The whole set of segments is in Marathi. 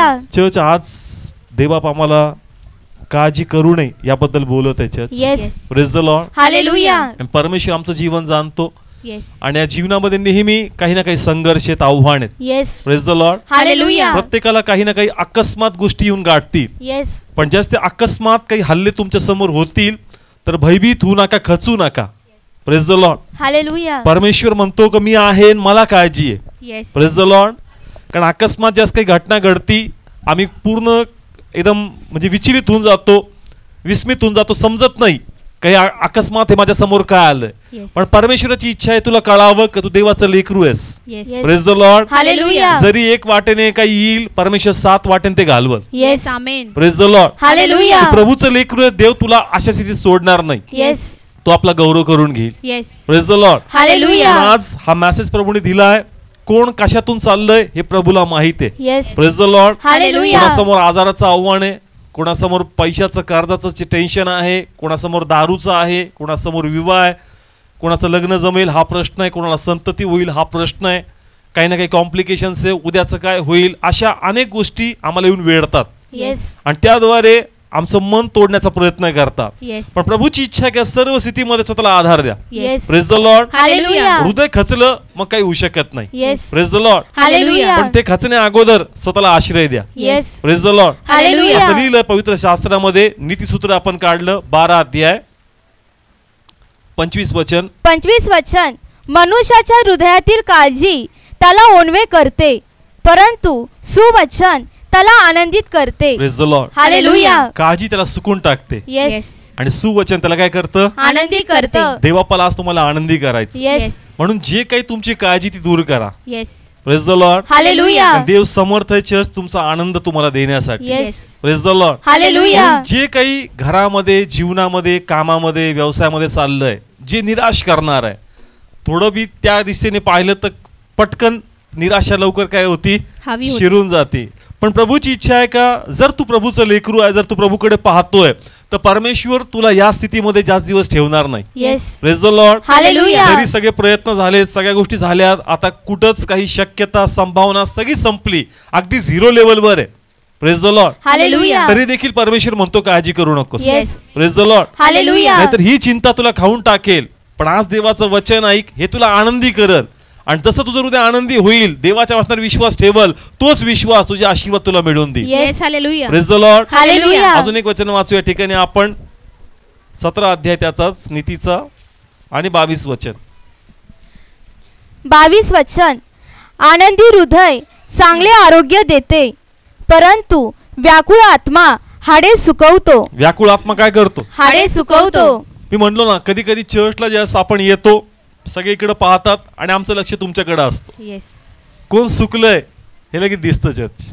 हालेलुया. चर्च आज देवबाप आम्हाला काळजी करू नये याबद्दल बोलत आहे church. Yes. Praise the Lord. Hallelujah. परमेश्वर आमचं जीवन जाणतो येस. आणि या जीवनामध्ये नेहमी काही ना काही संघर्ष आहेत, आव्हान आहेत. Yes. Praise the Lord. Hallelujah. प्रत्येकाला काही ना काही अकस्मात गोष्टी येऊन गाठतील. येस. पण ज्यास ते अकस्मात काही हल्ले तुमच्या समोर होतील तर भयभीत होऊ नका, खचू नका. Praise the Lord. हालेलुया. परमेश्वर म्हणतो की मी आहे, मला काळजी आहे. येस. Praise the Lord. कारण अकस्मात ज्यास काही घटना घडती आम्ही पूर्ण एकदम म्हणजे विचलित होऊन जातो, विस्मित होऊन जातो, समजत नाही काही अकस्मात हे माझ्या समोर काय आलं. पण परमेश्वराची इच्छा आहे तुला कळावं की तू देवाचं लेकरू आहेस. Praise the Lord. हालेलुया. जरी एक वाटेने काही येईल परमेश्वर 7 वाटेने ते घालवल. Yes. Amen. Praise the Lord. Hallelujah. तू प्रभूचं लेकरू आहे, देव तुला अशा स्थितीत सोडणार नाही. येस. तो आपला गौरव करून घेईल. Yes. Praise the Lord. Hallelujah. आज हा मेसेज प्रभूने दिलाय. कोण कशातून चाललंय हे प्रभूला माहित आहे. Yes. Praise the Lord. Hallelujah. कोणासमोर आजाराचं आव्हान आहे, कोणासमोर पैशाचं कर्जाचं टेन्शन आहे, कोणासमोर दारूचं आहे, कोणासमोर विवाह आहे, कोणाचं लग्न जमेल हा प्रश्न आहे, कोणाला संतती होईल हा प्रश्न आहे, काही ना काही कॉम्प्लिकेशन्स आहे, उद्याचं काय होईल, अशा अनेक गोष्टी आम्हाला येऊन वेढतात. येस. आणि त्याद्वारे आमचं मन तोडण्याचा प्रयत्न करतात. येस. पण प्रभूची इच्छा आहे की सर्व स्थितीमध्ये स्वतःला आधार द्या. Yes. Praise the Lord. Hallelujah. हृदय खचलं मग काही होऊ शकत नाही. Yes. Praise the Lord. Hallelujah. पण ते खचण्या अगोदर स्वतःला आश्रय द्या. Yes. Praise the Lord. Hallelujah. असं लिहिलं पवित्र शास्त्रामध्ये. नीतिसूत्र आपण काढलं 12 अध्याय 25 वचन. 25 वचन. मनुष्याच्या हृदयातील काळजी त्याला ओनवे करते, परंतु सुवचन त्याला आनंदित करते. Praise the Lord. हालेलुया. काळजी त्याला सुकून टाकते येस. आणि सुवचन त्याला काय करतं, आनंदी करते. देवापाला आज तुम्हाला आनंदी करायचं. येस. म्हणून जे काही तुमची काळजी ती दूर करा. Yes. Praise the Lord. Hallelujah. देव समर्थ आहे तुमचा आनंद तुम्हाला देण्यासाठी. Yes. Praise the Lord. Hallelujah. जे काही घरामध्ये, जीवनामध्ये, कामामध्ये, व्यवसायामध्ये चाललंय जे निराश करणार आहे, थोडं बी त्या दिशेने पाहिलं तर पटकन निराशा लवकर काय होती, शिरून जाते. पण प्रभूची इच्छा आहे का जर तू प्रभूचं लेकरू आहे, जर तू प्रभूकडे पाहतोय तर परमेश्वर तुला या स्थितीमध्ये जास्त दिवस ठेवणार नाही. Yes. Praise the Lord. Hallelujah. जरी सगळे प्रयत्न झाले, सगळ्या गोष्टी झाल्या, आता कुठंच काही शक्यता संभावना सगळी संपली, अगदी 0 लेवलवर आहे. Praise the Lord. हालेलुया. तरी देखील परमेश्वर म्हणतो काळजी करू नकोस. Yes. Praise the Lord. Hallelujah. नाहीतर ही चिंता तुला खाऊन टाकेल. पण आज देवाचं वचन ऐक, हे तुला आनंदी करल. आणि जसं तुझं हृदय आनंदी होईल, देवाच्या वाचनावर विश्वास ठेवल, तोच विश्वास तुझे आशीर्वाद तुला मिळवून देईल. Yes. Hallelujah. Praise the Lord. Hallelujah. अजून एक वचन वाचू या ठिकाणी आपण 17 अध्याय त्याचाच नीतीचा आणि 22 वचन. 22 वचन. आनंदी हृदय चांगले आरोग्य देते, परंतु व्याकुळ आत्मा हाडे सुकवतो. व्याकुळ आत्मा काय करतो, हाडे सुकवतो. मी म्हणलो ना, कधी कधी चर्चला ज्यावेळेस आपण येतो सगळीकडे पाहतात आणि आमचं लक्ष तुमच्याकडे असतं. येस. कोण सुकलंय हे लगेच दिसतं church.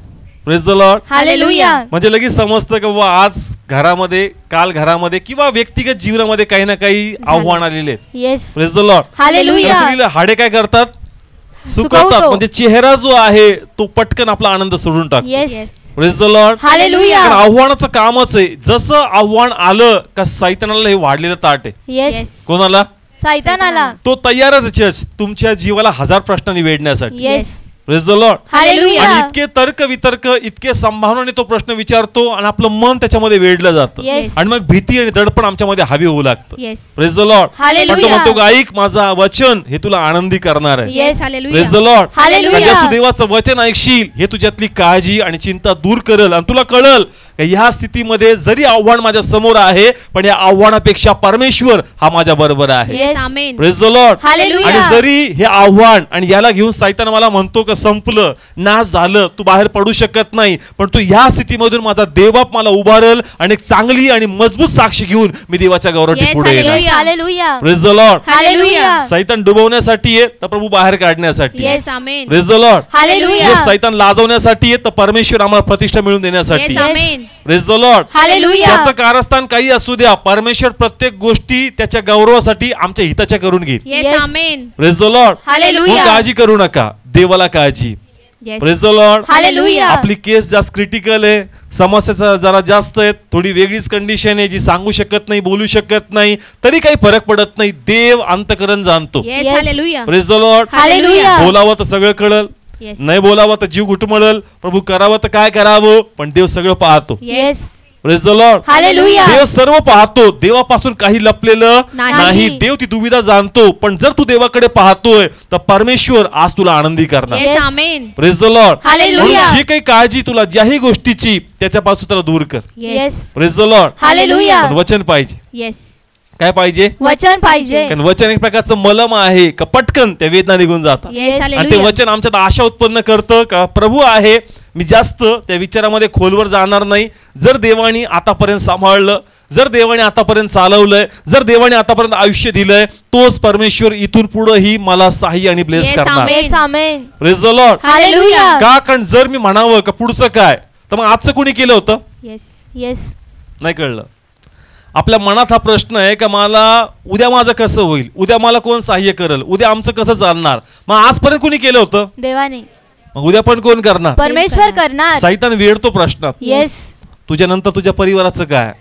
Praise the Lord. Hallelujah. म्हणजे लगेच समजतं की बाबा आज घरामध्ये, काल घरामध्ये किंवा व्यक्तिगत जीवनामध्ये काही ना काही आव्हान आलेले आहेत. Yes. Praise the Lord. Hallelujah. हाडे काय करतात, सुकवतात. म्हणजे चेहरा जो आहे तो पटकन आपला आनंद सोडून टाकतो. Yes. Praise the Lord. Hallelujah. आव्हानाचं कामच आहे. जसं आव्हान आलं का सैतानाला हे वाढलेलं ताट आहे. येस. कोणाला, सैतानाला. तो तयारच चर्च तुमच्या जीवाला 1000 प्रश्नांनी वेढण्यासाठी. Yes. Praise the Lord. Hallelujah. आणि इतके तर्क वितर्क, इतके संभावनाने तो प्रश्न विचारतो आणि आपलं मन त्याच्यामध्ये वेढलं जातं. येस. आणि मग भीती आणि दडपण आमच्यामध्ये हवी होऊ लागतं. Yes. Praise the Lord. Hallelujah. पण तो म्हणतो का ऐक माझा वचन हे तुला आनंदी करणार आहे. Yes. Praise the Lord. Hallelujah. तू देवाचं वचन ऐकशील हे तुझ्यातली काळजी आणि चिंता दूर करेल आणि तुला कळल ह्या स्थितीमध्ये जरी आव्हान माझ्या समोर आहे पण या आव्हानापेक्षा परमेश्वर हा माझ्या बरोबर आहे. Yes. Amen. Praise the Lord. Hallelujah. आणि जरी हे आव्हान आणि याला घेऊन सैतान मला म्हणतो का संपलं, नाश झालं, तू बाहेर पडू शकत नाही, पण तू ह्या स्थितीमधून माझा देवबाप मला उभारेल आणि एक चांगली आणि मजबूत साक्षी घेऊन मी देवाच्या गौरवासाठी पुढे येणार. Hallelujah. Praise the Lord. Hallelujah. सैतान डुबवण्यासाठी आहे तर प्रभू बाहेर काढण्यासाठी. Yes. Amen. Praise the Lord. Hallelujah. सैतान लाजवण्यासाठी आहे तर परमेश्वर आम्हाला प्रतिष्ठा मिळवून देण्यासाठी. Yes. Amen. Praise the Lord. Hallelujah. त्याचं कारस्थान काही असू द्या, परमेश्वर प्रत्येक गोष्टी त्याच्या गौरवासाठी आमच्या हिताच्या करून घेईल. Yes. Amen. Praise the Lord. Hallelujah. काळजी करू नका, देवाला काळजी. Praise the Lord. हालेलुया. आपली केस जास्त क्रिटिकल आहे, समस्या जरा जास्त आहेत, थोडी वेगळीच कंडिशन आहे जी सांगू शकत नाही, बोलू शकत नाही, तरी काही फरक पडत नाही. देव अंतःकरण जाणतो. Yes. Hallelujah. Praise the Lord. Hallelujah. बोलावं तर सगळं कळल, Yes. नाही बोलावं तर जीव घुटमळल, प्रभू करावं तर काय करावं, पण देव सगळं पाहतो. Yes. Praise the Lord. Hallelujah. देव सर्व पाहतो, देवापासून काही लपलेलं नाही. नाही. देव ती दुविधा जाणतो, पण जर तू देवाकडे पाहतोय तर परमेश्वर आज तुला आनंदी करणार. Yes. Amen. Praise the Lord. Hallelujah. जी काही काळजी तुला ज्याही गोष्टीची त्याच्यापासून त्याला दूर कर. Yes. Praise the Lord. Hallelujah. पण वचन पाहिजे. Yes. काय पाहिजे? वचन पाहिजे. कारण वचन एक प्रकारचं मलम आहे का पटकन त्या वेदना निघून जातात. Yes. आणि ते Hallelujah. वचन आमच्यात आशा उत्पन्न करतं का प्रभू आहे, मी जास्त त्या विचारामध्ये खोलवर जाणार नाही. जर देवाने आतापर्यंत सांभाळलं, जर देवाने आतापर्यंत चालवलंय, जर देवाने आतापर्यंत आयुष्य दिलंय, तोच परमेश्वर इथून पुढेही मला सहाय्य आणि ब्लेस Yes, करणार. amen. Yes amen. Praise the Lord. Hallelujah. का? कारण जर मी म्हणावं का पुढचं काय, तर मग आजचं कोणी केलं होतं? Yes. येस. नाही कळलं. आपल्या मनात हा प्रश्न आहे का मला उद्या माझं कसं होईल, उद्या मला कोण सहाय्य करेल, उद्या आमचं कसं चालणार. मग आजपर्यंत कोणी केलं होतं, देवाने. मग उद्या पण कोण करणार? परमेश्वर करणार. सैतान वेडतो प्रश्नात. येस. तुझ्या नंतर तुझ्या परिवाराचं काय,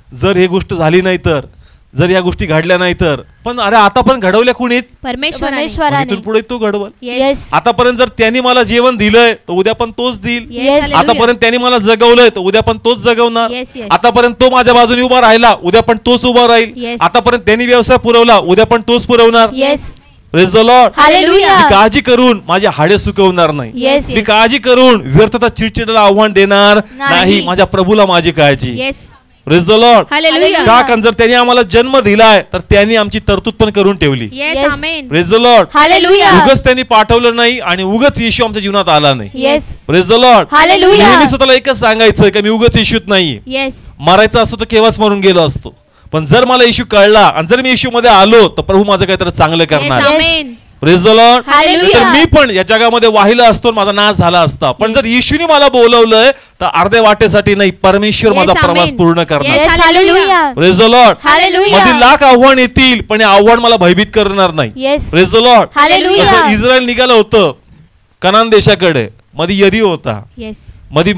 जर हे गोष्ट झाली नाही तर, जर या गोष्टी घडल्या नाही तर. पण अरे आता पण घडवल्या कुणीत? परमेश्वराने. परमेश्वराने. इथून पुढे तो घडवल. येस. आतापर्यंत जर त्यांनी मला जेवण दिलंय तर उद्या पण तोच देईल. Yes. Yes. Hallelujah. आतापर्यंत त्यांनी मला जगवलंय तर उद्या पण तोच जगवणार. Yes, yes. आतापर्यंत तो माझ्या बाजूने उभा राहिला, उद्या पण तोच उभा राहील. Yes. आतापर्यंत त्यांनी व्यवसाय पुरवला, उद्या पण तोच पुरवणार. Yes. Praise the Lord. Hallelujah. मी काळजी करून माझी हाडे सुकवणार नाही. येस. मी काळजी करून व्यर्थता चिडचिडाला आव्हान देणार नाही. माझ्या प्रभूला माझी काळजी. Yes. Praise the Lord. Hallelujah. का? कारण जर त्यांनी आम्हाला जन्म दिलाय तर त्यांनी आमची तरतूद पण करून ठेवली. Yes. Yes. Amen. Praise the Lord. Hallelujah. उगच त्यांनी पाठवलं नाही आणि उगच येशू आमच्या जीवनात आला नाही. Yes. Praise the Lord. Hallelujah. नेहमी स्वतःला एकच सांगायचं की मी उगच येशूत नाहीये. Yes. मरायचं असतो तर केव्हाच मरून गेलो असतो. पण जर मला येशू कळला आणि जर मी येशू मध्ये आलो तर प्रभू माझं काहीतरी चांगलं Yes. करणार. Amen. Praise the Lord. Hallelujah. तर मी पण या जगामध्ये वाहिला असतो आणि माझा नाश झाला असता, पण जर येशूने मला बोलवलंय तर अर्ध्या वाटेसाठी नाही, परमेश्वर Yes, माझा प्रवास amen. पूर्ण करणार. Yes. Yes. Hallelujah. Praise the Lord. Hallelujah. मध्ये लाख आव्हान येतील पण हे आव्हान मला भयभीत करणार नाही. Yes. Praise the Lord. Hallelujah. जसं इस्रायल निघालं होतं कनान देशाकडे, मध्ये यरीहो होता, Yes. मध्ये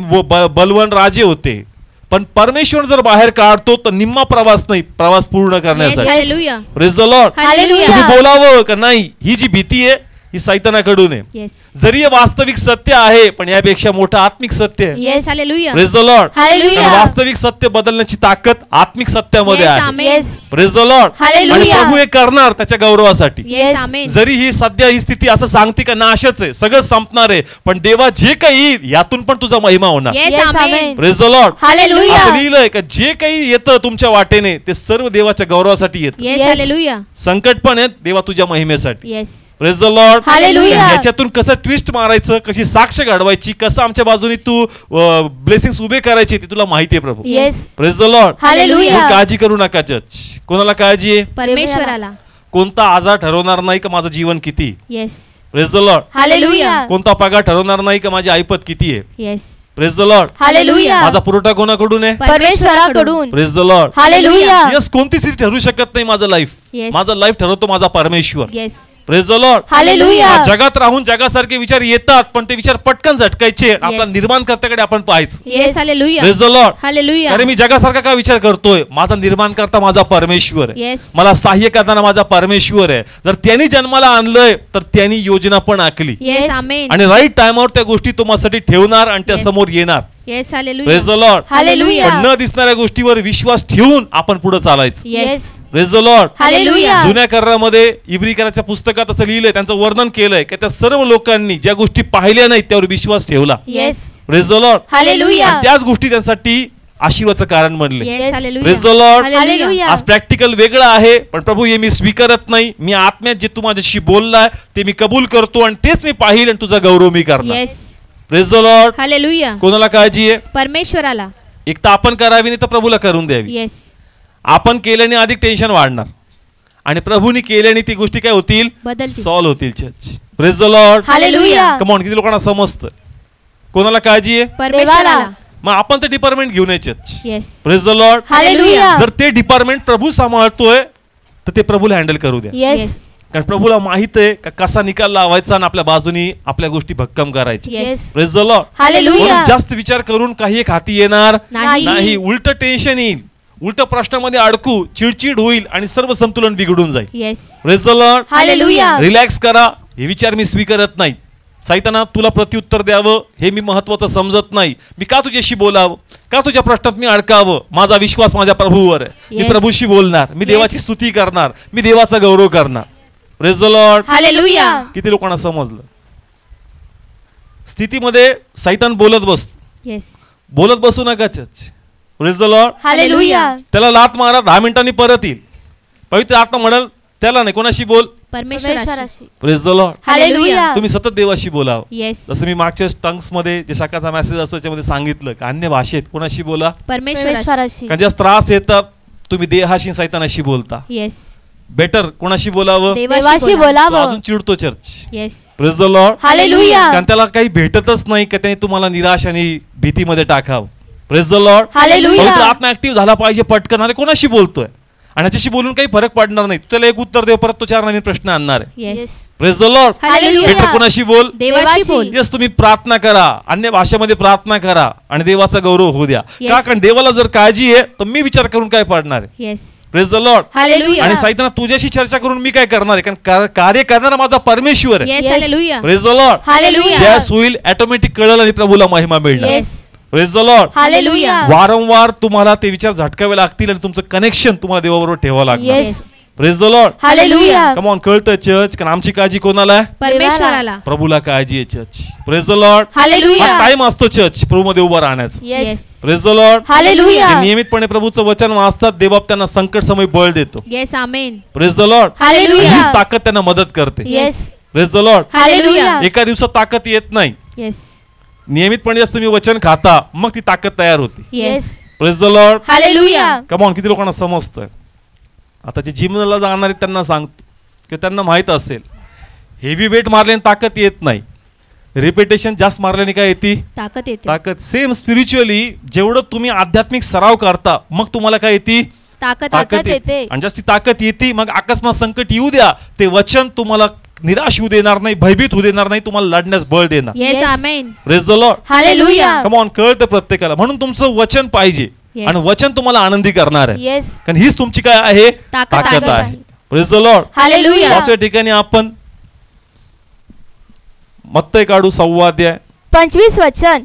बलवान राजे होते, पण परमेश्वर जर बाहेर काढतो तर निम्मा प्रवास नाही, प्रवास पूर्ण Yes. करण्यासाठी. Hallelujah. Praise the Lord. Hallelujah. तुम्ही बोलावं का नाही, ही जी भीती आहे ही सैतानाकडून आहे. Yes. जरी हे वास्तविक सत्य आहे पण यापेक्षा मोठं आत्मिक सत्य आहे. Yes. Hallelujah. Praise the Lord. Hallelujah. कारण वास्तविक सत्य बदलण्याची ताकद आत्मिक सत्यामध्ये Yes. आहे. Amen. Yes. Praise the Lord. Hallelujah. आणि प्रभू हे करणार त्याच्या गौरवासाठी. Yes. Yes. Amen. जरी ही सध्या ही स्थिती असं सांगते का नाशच आहे, सगळं संपणार आहे, पण देवा जे काही येईल यातून पण तुझा महिमा होणार. Yes. Yes. Amen. Amen. Praise the Lord. Hallelujah. असं लिहिलंय का जे काही येतं तुमच्या वाटेने ते सर्व देवाच्या गौरवासाठी येतं. Yes. Yes. Hallelujah. संकट पण आहेत देवा तुझ्या महिमेसाठी. Yes. Praise the Lord. Hallelujah. याच्यातून कसं ट्विस्ट मारायचं, कशी साक्ष घडवायची, कसं आमच्या बाजूने तू ब्लेसिंग्स उभे करायचे ते तुला माहिती आहे प्रभू. Yes. Praise the Lord. Hallelujah. म्हणून काळजी करू नका जज. कोणाला काळजी आहे? परमेश्वराला. कोणता आजार ठरवणार नाही का माझं जीवन किती. Yes. Praise the Lord. Hallelujah. कोणता पगार ठरवणार नाही का माझी ऐपत किती आहे. Yes. Praise the Lord. Hallelujah. माझा पुरवठा कोणाकडून आहे. परमेश्वराकडून. Praise the Lord. Hallelujah. Yes, कोणती स्थिती ठरू शकत नाही माझं लाईफ. Yes. माझं लाईफ ठरवतो माझा परमेश्वर. Yes. Praise the Lord. Hallelujah. जगात राहून जगासारखे विचार येतात पण ते विचार पटकन झटकायचे. आपला निर्माणकर्त्याकडे आपण पाहायचं. Yes. Hallelujah. Praise the Lord. Hallelujah. अरे मी जगासारखा का विचार करतोय, माझा निर्माणकर्ता माझा परमेश्वर आहे. Yes. मला सहाय्य करताना माझा परमेश्वर आहे. जर त्यांनी जन्माला आणलंय तर त्यांनी योजना पण आखली Yes. Amen. आणि राईट टाइमवर त्या गोष्टी तुम्हासाठी ठेवणार आणि त्या Yes. समोर येणार. Yes. Hallelujah. Praise the Lord. Hallelujah. पण न दिसणाऱ्या गोष्टीवर विश्वास ठेवून आपण पुढे चालायचं. Yes. Praise the Lord. Hallelujah. जुन्या करारामध्ये इब्रिकराच्या पुस्तकात असं लिहिलंय, त्यांचं वर्णन केलंय की त्या सर्व लोकांनी ज्या गोष्टी पाहिल्या नाहीत त्यावर विश्वास ठेवला. Yes. Praise the Lord. Hallelujah. आणि त्याच गोष्टी त्यांसाठी आशीर्वादाचं कारण बनले. Yes. Hallelujah. Praise the Lord. Hallelujah. आज प्रॅक्टिकल वेगळं आहे पण प्रभू हे मी स्वीकारत नाही. मी आत्म्यात जे तू माझ्याशी बोललाय ते मी कबूल करतो आणि तेच मी पाहिल आणि तुझा गौरव मी करणार. Yes. Praise the Lord. Hallelujah. कोणाला काळजी आहे? परमेश्वराला. एक तर आपण करावी नाही तर प्रभूला करून द्यावी. Yes. आपण केल्याने अधिक टेन्शन वाढणार आणि प्रभूने केल्याने ती गोष्टी काय होतील, बदलतील. सॉल्व्ह होतील. Church. Praise the Lord. Hallelujah. Come on, किती लोकांना समजतं. कोणाला काळजी आहे? परमेश्वराला. मग आपण ते डिपार्टमेंट घेऊन ये church. Yes. Praise the Lord. Hallelujah. जर ते डिपार्टमेंट प्रभू सांभाळतोय तर ते प्रभूला हँडल करू द्या. येस. Yes. कारण प्रभूला माहित आहे का कसा निकाल लावायचा आणि आपल्या बाजूनी आपल्या गोष्टी भक्कम करायच्या. Yes. Praise the Lord. Hallelujah. म्हणून जास्त विचार करून काही एक हाती येणार नाही. नाही. उलट टेन्शन येईल, उलट प्रश्नामध्ये अडकू, चिडचिड होईल आणि सर्व संतुलन बिघडून जाईल. Yes. Praise the Lord. Hallelujah. Relax करा. हे विचार मी स्वीकारत नाही. सैताना तुला प्रत्युत्तर द्यावं हे मी महत्वाचं समजत नाही. मी का तुझ्याशी बोलावं, का तुझ्या प्रश्नात मी अडकावं. माझा विश्वास माझ्या प्रभूवर आहे. मी Yes. प्रभूशी बोलणार, मी देवाची स्तुती करणार, मी देवाचा गौरव करणार. Praise the Lord. हालेलुया. किती लोकांना समजलं. स्थितीमध्ये सैतान बोलत बसतो. येस. बोलत बसू नका church. Praise the Lord. Hallelujah. त्याला लात मारा, 10 मिनिटांनी परत येईल. पवित्र आत्मा म्हणाल त्याला नाही, कोणाशी बोल. परमेश्वराशी. Praise the Lord. हालेलुया. तुम्ही सतत देवाशी बोलावं. येस. जसं मी मागच्या टंग्स मध्ये जे सकाळचा मेसेज असतो त्याच्यामध्ये सांगितलं की अन्य भाषेत कोणाशी बोला. परमेश्वराशी. कारण ज्यास त्रास येतात तुम्ही देहाशी सैतानाशी बोलता. येस. बेटर कोणाशी बोलावं. देवाशी तो बोलावं. अजून चिडतो church. Yes. Praise the Lord. Hallelujah. कारण त्याला काही भेटतच नाही का त्याने तुम्हाला निराश आणि भीतीमध्ये टाकावं. Praise the Lord. हालेलुया. पवित्र आत्मा ऍक्टिव्ह झाला पाहिजे पटकन. अरे कोणाशी बोलतोय आणि ह्याच्याशी बोलून काही फरक पडणार नाही. त्याला एक उत्तर देव, परत तो 4 नवीन प्रश्न आणणार आहे. Yes. Praise the Lord. Hallelujah. Better कोणाशी बोल. देवाशी बोल. यस तुम्ही प्रार्थना करा, अन्य भाषेमध्ये प्रार्थना करा आणि देवाचा गौरव होऊ द्या. Yes. का कारण देवाला जर काळजी आहे तर मी विचार करून काय पडणार आहे. Yes. Praise the Lord. Hallelujah. आणि सैताना तुझ्याशी चर्चा करून मी काय करणार आहे, कारण कार्य करणारा माझा परमेश्वर आहे. Yes. Hallelujah. Praise the Lord. Hallelujah. ज्यास होईल ऑटोमॅटिक कळलं आणि प्रभूला महिमा मिळणार. Yes. Praise the Lord. Hallelujah. वारंवार तुम्हाला ते विचार झटकावे लागतील आणि तुमचं कनेक्शन तुम्हाला देवाबरोबर ठेवावं लागणार. Yes. Praise the Lord. Hallelujah. Come on कळतं चर्च, कारण आमची काळजी कोणाला आहे. परमेश्वराला. प्रभूला काळजी आहे church. Praise the Lord. Hallelujah. Time असतो चर्च प्रभूमध्ये उभा राहण्याचा. Yes. Praise the Lord. Hallelujah. जे नियमितपणे प्रभूचं वचन वाचतात देवबाप त्यांना संकट समय बळ देतो. Yes. Amen. Praise the Lord. Hallelujah. हीच ताकद त्यांना मदत करते. Yes. Praise the Lord. Hallelujah. एका दिवसात ताकद येत नाही. येस. नियमितपणे जर तुम्ही वचन खाता मग ती ताकद तयार होते. Yes. Praise the Lord. Hallelujah. Come on किती लोकांना समजतं. आता जे जिमला जाणारे त्यांना सांगतो की त्यांना माहित असेल हेवी वेट मारल्याने ताकद येत नाही, रिपिटेशन जास्त मारल्याने काय येते. ताकद येते. ताकद. सेम स्पिरिच्युअली जेवढं तुम्ही आध्यात्मिक सराव करता मग तुम्हाला काय येते. ताकद. ताकद येते. आणि जास्ती ताकद येते. मग अकस्मात संकट येऊ द्या ते वचन तुम्हाला निराश होऊ देणार नाही, भयभीत होऊ देणार नाही, तुम्हाला लढण्यास बळ देणार. Yes. Yes. Amen. Praise the Lord. Hallelujah. Come on कळतं प्रत्येकाला. म्हणून तुमचं वचन पाहिजे Yes. आणि वचन तुम्हाला आनंदी करणार आहे. येस. कारण हीच तुमची काय आहे. ताकद आहे. आहे. Praise the Lord. हालेलुया. पाचव्या ठिकाणी आपण मत्तय काढू 6 अध्याय 25 वचन.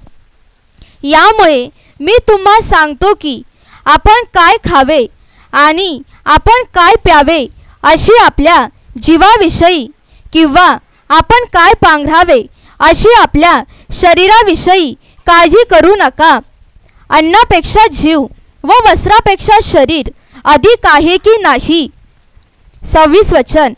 यामुळे मी तुम्हा सांगतो की आपण काय खावे आणि आपण काय प्यावे अशी आपल्या जीवाविषयी किंवा आपण काय पांघरावे अशी आपल्या शरीराविषयी काळजी करू नका. अन्नापेक्षा जीव व वस्त्रापेक्षा शरीर अधिक आहे की नाही. 26 वचन.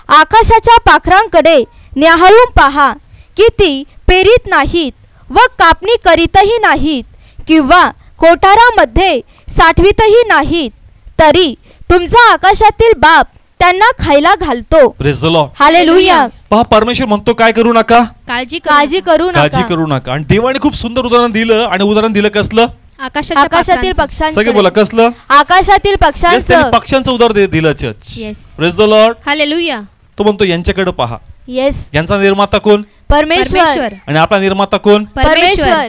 आकाशाच्या पाखरांकडे न्याहाळून पहा की ती पेरीत नाहीत व कापणी करीतही नाहीत किंवा कोठारामध्ये साठवीतही नाहीत, तरी तुमचा आकाशातील बाप त्यांना खायला घालतो. Praise the Lord. हालेलुया. पहा परमेश्वर म्हणतो काय करू नका. काळजी काळजी करू काळजी नका. करू नका. आणि देवाने खूप सुंदर उदाहरण दिलं. आणि उदाहरण दिलं कसलं. आकाशातील सगळे पक्ष्यांकडे. बोला कसलं. आकाशातील Yes, त्यांनी पक्ष्यांचं. पक्ष्यांचं उदाहरण दिलं church. Yes. Praise the Lord. Hallelujah. तो म्हणतो यांच्याकडे पहा. येस. यांचा निर्माता कोण. परमेश्वर. आणि आपला निर्माता कोण. परमेश्वर.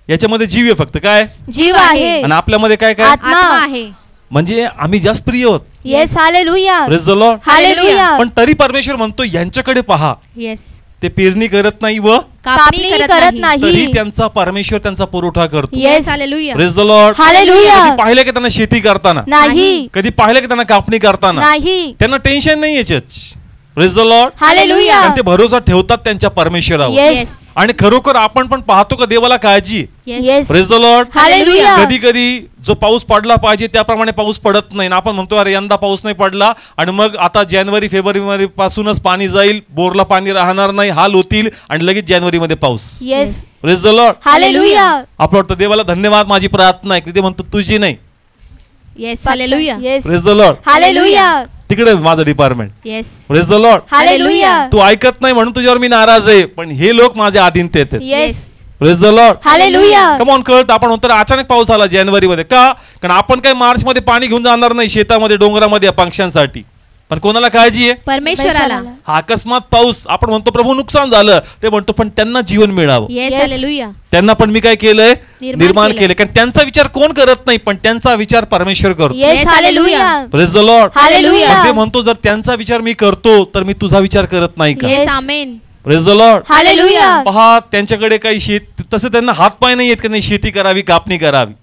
याच्यामध्ये जीव आहे फक्त काय. जीव आहे. आणि आपल्यामध्ये काय काय. आत्मा आहे. म्हणजे आम्ही जास्त प्रिय आहोत. Yes. Hallelujah. Praise the Lord. Hallelujah. पण तरी परमेश्वर म्हणतो यांच्याकडे पहा. येस. ते पेरणी करत नाही व कापणी करत नाही. तरी त्यांचा परमेश्वर त्यांचा पुरवठा करतो. Yes. Hallelujah. Praise the Lord. Hallelujah. कधी पाहिलं की त्यांना शेती करताना. नाही. कधी पाहिलं की त्यांना कापणी करताना. नाही. त्यांना टेन्शन नाही याच्याच. Praise the Lord. हालेलुया. आणि ते भरोसा ठेवतात त्यांच्या परमेश्वरावर. येस. आणि खरोखर आपण पण पाहतो का देवाला काळजी. Yes. Praise the Lord. Hallelujah. कधी कधी जो पाऊस पडला पाहिजे त्याप्रमाणे पाऊस पडत नाही. आपण म्हणतो अरे यंदा पाऊस नाही पडला आणि मग आता जानेवारी फेब्रुवारी पासूनच पाणी जाईल, बोरला पाणी राहणार नाही, हाल होतील आणि लगेच जानेवारी मध्ये पाऊस. Yes. Praise the Lord. Hallelujah. आपण वाटतं देवाला धन्यवाद माझी प्रार्थना आहे. ते म्हणतो तुझी नाही. Yes. Hallelujah. Yes. Praise the Lord. Hallelujah. तिकडे माझं department. Yes. Praise the Lord. Hallelujah. तू ऐकत नाही म्हणून तुझ्यावर मी नाराज आहे, पण हे लोक माझ्या अधीनतेत आहेत. Yes. Praise the Lord. Hallelujah. Come on कळत. आपण म्हणतो अचानक पाऊस आला जानेवारी मध्ये का. कारण आपण काही मार्च मध्ये पाणी घेऊन जाणार नाही शेतामध्ये डोंगरामध्ये पक्ष्यांसाठी. पण कोणाला काळजी आहे. परमेश्वराला. हा अकस्मात पाऊस. आपण म्हणतो प्रभू नुकसान झालं. ते म्हणतो पण त्यांना जीवन मिळावं. येस. Yes. हालेलुया. त्यांना पण मी काय केलंय. निर्माण केलंय. केलंय. कारण त्यांचा विचार कोण करत नाही पण त्यांचा विचार परमेश्वर करतो. Yes. Yes. Hallelujah. Praise the Lord. Hallelujah. पण ते म्हणतो जर त्यांचा विचार मी करतो तर मी तुझा विचार करत नाही का. Yes. Amen. Praise the Lord. Hallelujah. पहा, त्यांच्याकडे काही शेत तसे त्यांना हातपाय नाही येत की नाही शेती करावी, कापणी करावी,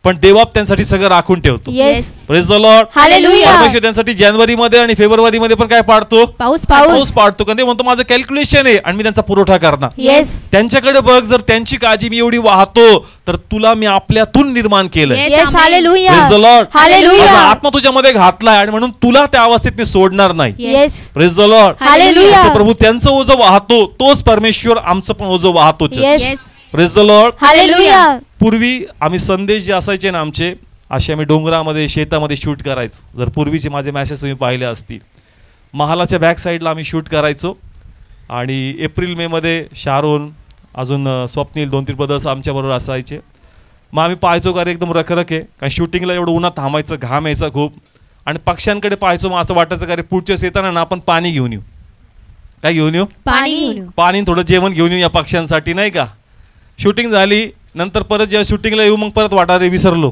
पण देवबाप त्यांसाठी सगळं राखून ठेवतो. Yes. Praise the Lord. Hallelujah. परमेश्वर त्यांसाठी जानेवारी मध्ये आणि फेब्रुवारी मध्ये पण काय पाडतो? पाऊस पाऊस पाडतो. कारण ते म्हणतो माझं कॅल्क्युलेशन आहे आणि मी त्यांचा पुरवठा करणार. येस. त्यांच्याकडे बघ, जर त्यांची काळजी मी एवढी वाहतो तर तुला मी आपल्यातून निर्माण केलंय. Yes. Yes. Hallelujah. Praise the Lord. Hallelujah. माझा आत्मा तुझ्यामध्ये घातलाय आणि म्हणून तुला त्या अवस्थेत मी सोडणार नाही. Yes. Praise the Lord. Hallelujah. जसं प्रभू त्यांचं ओझं वाहतो तोच परमेश्वर आमचं पण ओझं वाहतो. Yes. Praise the Lord. Hallelujah. पूर्वी आम्ही संदेश जे असायचे ना आमचे, असे आम्ही डोंगरामध्ये शेतामध्ये शूट करायचो. जर पूर्वीचे माझे मॅसेज तुम्ही पाहिले असतील, महालाच्या बॅक साईडला आम्ही शूट करायचो आणि एप्रिल मे मध्ये शारोन अजून स्वप्नील 2-3 ब्रदर्स आमच्याबरोबर असायचे. मग आम्ही पाहायचो का रे एकदम रखरख आहे, कारण शूटिंगला एवढं उन्हात थांबायचं, घाम यायचा खूप, आणि पक्ष्यांकडे पाहायचो. मग असं वाटायचं का रे पुढच्या येताना ना आपण पाणी घेऊन येऊ. काय घेऊन येऊ? पाणी, थोडं जेवण घेऊन येऊ या पक्ष्यांसाठी, नाही का. शूटिंग झाली नंतर परत जेव्हा शूटिंगला येऊ मग परत वाटा रे विसरलो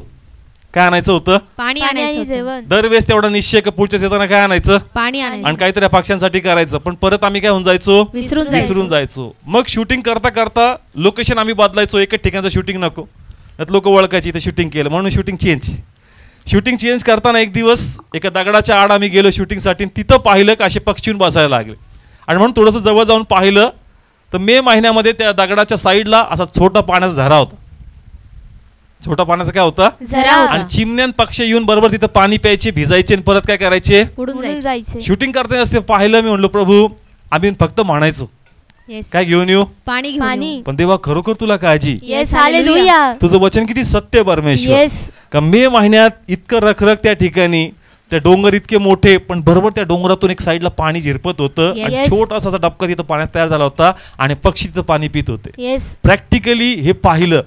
काय आणायचं होतं. पाणी आणायचं जेवण. दरवेळेस तेवढा निश्चय का पुढच्या येताना काय आणायचं, पाणी आणायचं आणि काहीतरी पक्ष्यांसाठी करायचं, पण परत आम्ही काय होऊन जायचो, विसरून जायचो. मग शूटिंग करता करता लोकेशन आम्ही बदलायचो. एकच ठिकाणचं शूटिंग नको, लोक ओळखायची इथे शूटिंग केलं म्हणून शूटिंग चेंज करताना एक दिवस एका दगडाच्या आड आम्ही गेलो शूटिंगसाठी. तिथं पाहिलं का असे पक्षी येऊन बसायला लागले, आणि म्हणून थोडंसं जवळ जाऊन पाहिलं तर मे महिन्यामध्ये त्या दगडाच्या साईडला असा छोटा पाण्याचा झरा होता. छोटा पाण्याचा काय होता, झरा. आणि चिमण्यान पक्षी येऊन बरोबर तिथं पाणी प्यायचे, भिजायचे आणि परत काय करायचे, उडून जायचे. शूटिंग करताना असते पाहिलं. मी म्हणलो प्रभू आम्ही फक्त म्हणायचो काय घेऊन येऊ, पाणी. पण देवा खरोखर तुला काळजी. येस. हालेलुया. तुझं वचन किती सत्य आहे परमेश्वर. येस. का मे महिन्यात इतकं रखरख त्या ठिकाणी, त्या डोंगर इतके मोठे, पण बरोबर त्या डोंगरातून एक साईडला पाणी झिरपत होतं, आणि Yes. छोटासा असा डबका तिथं पाण्यात तयार झाला होता आणि पक्षी तिथं पाणी पित होते. येस. प्रॅक्टिकली हे पाहिलं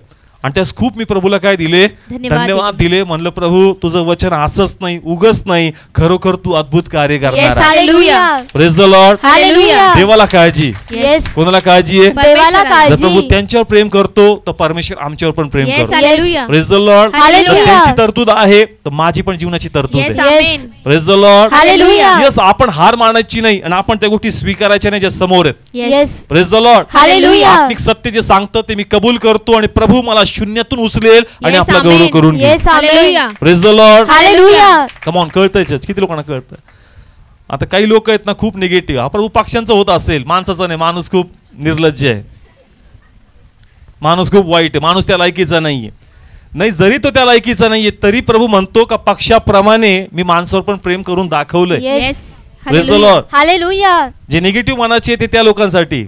आणि त्यास खूप मी प्रभूला काय दिले, धन्यवाद दिले. म्हणलं प्रभू तुझं वचन असंच नाही, उगच नाही, खरोखर तू अद्भुत कार्य येस. करणार. Hallelujah. Praise the Lord. Hallelujah. देवाला काळजी. येस. कोणाला काळजी आहे, देवाला जर काळजी. प्रभू त्यांच्यावर प्रेम करतो तर परमेश्वर आमच्यावर पण प्रेम Yes, करतो. hallelujah. Praise the Lord. Hallelujah. त्यांची तरतूद आहे तर माझी पण जीवनाची तरतूद Yes, आहे. amen. Praise the Lord. Hallelujah. Yes, आपण हार मानायची नाही आणि आपण त्या गोष्टी स्वीकारायच्या नाही ज्या समोर आहेत. Yes. Praise the Lord. Hallelujah. आत्मिक सत्य जे सांगतं ते मी कबूल करतो आणि प्रभू मला शून्यातून उचलेल आणि Yes, आपला amen. गौरव करून घेईल. Yes. Amen. Hallelujah. Praise the Lord. Hallelujah. Come on, कळतंय चर्च, किती लोकांना कळतं. आता काही लोक आहेत ना खूप निगेटिव्ह. आपण पक्षांचं होत असेल, माणसाचं नाही. माणूस खूप निर्लज्ज आहे, माणूस खूप वाईट आहे, माणूस त्या लायकीचा नाहीये. नाही, जरी तो त्या लायकीचा नाहीये तरी प्रभू म्हणतो का पक्षाप्रमाणे मी माणसावर पण प्रेम करून दाखवलंय. Yes. Praise the Lord. Hallelujah. जे निगेटिव्ह मनाचे ते त्या लोकांसाठी.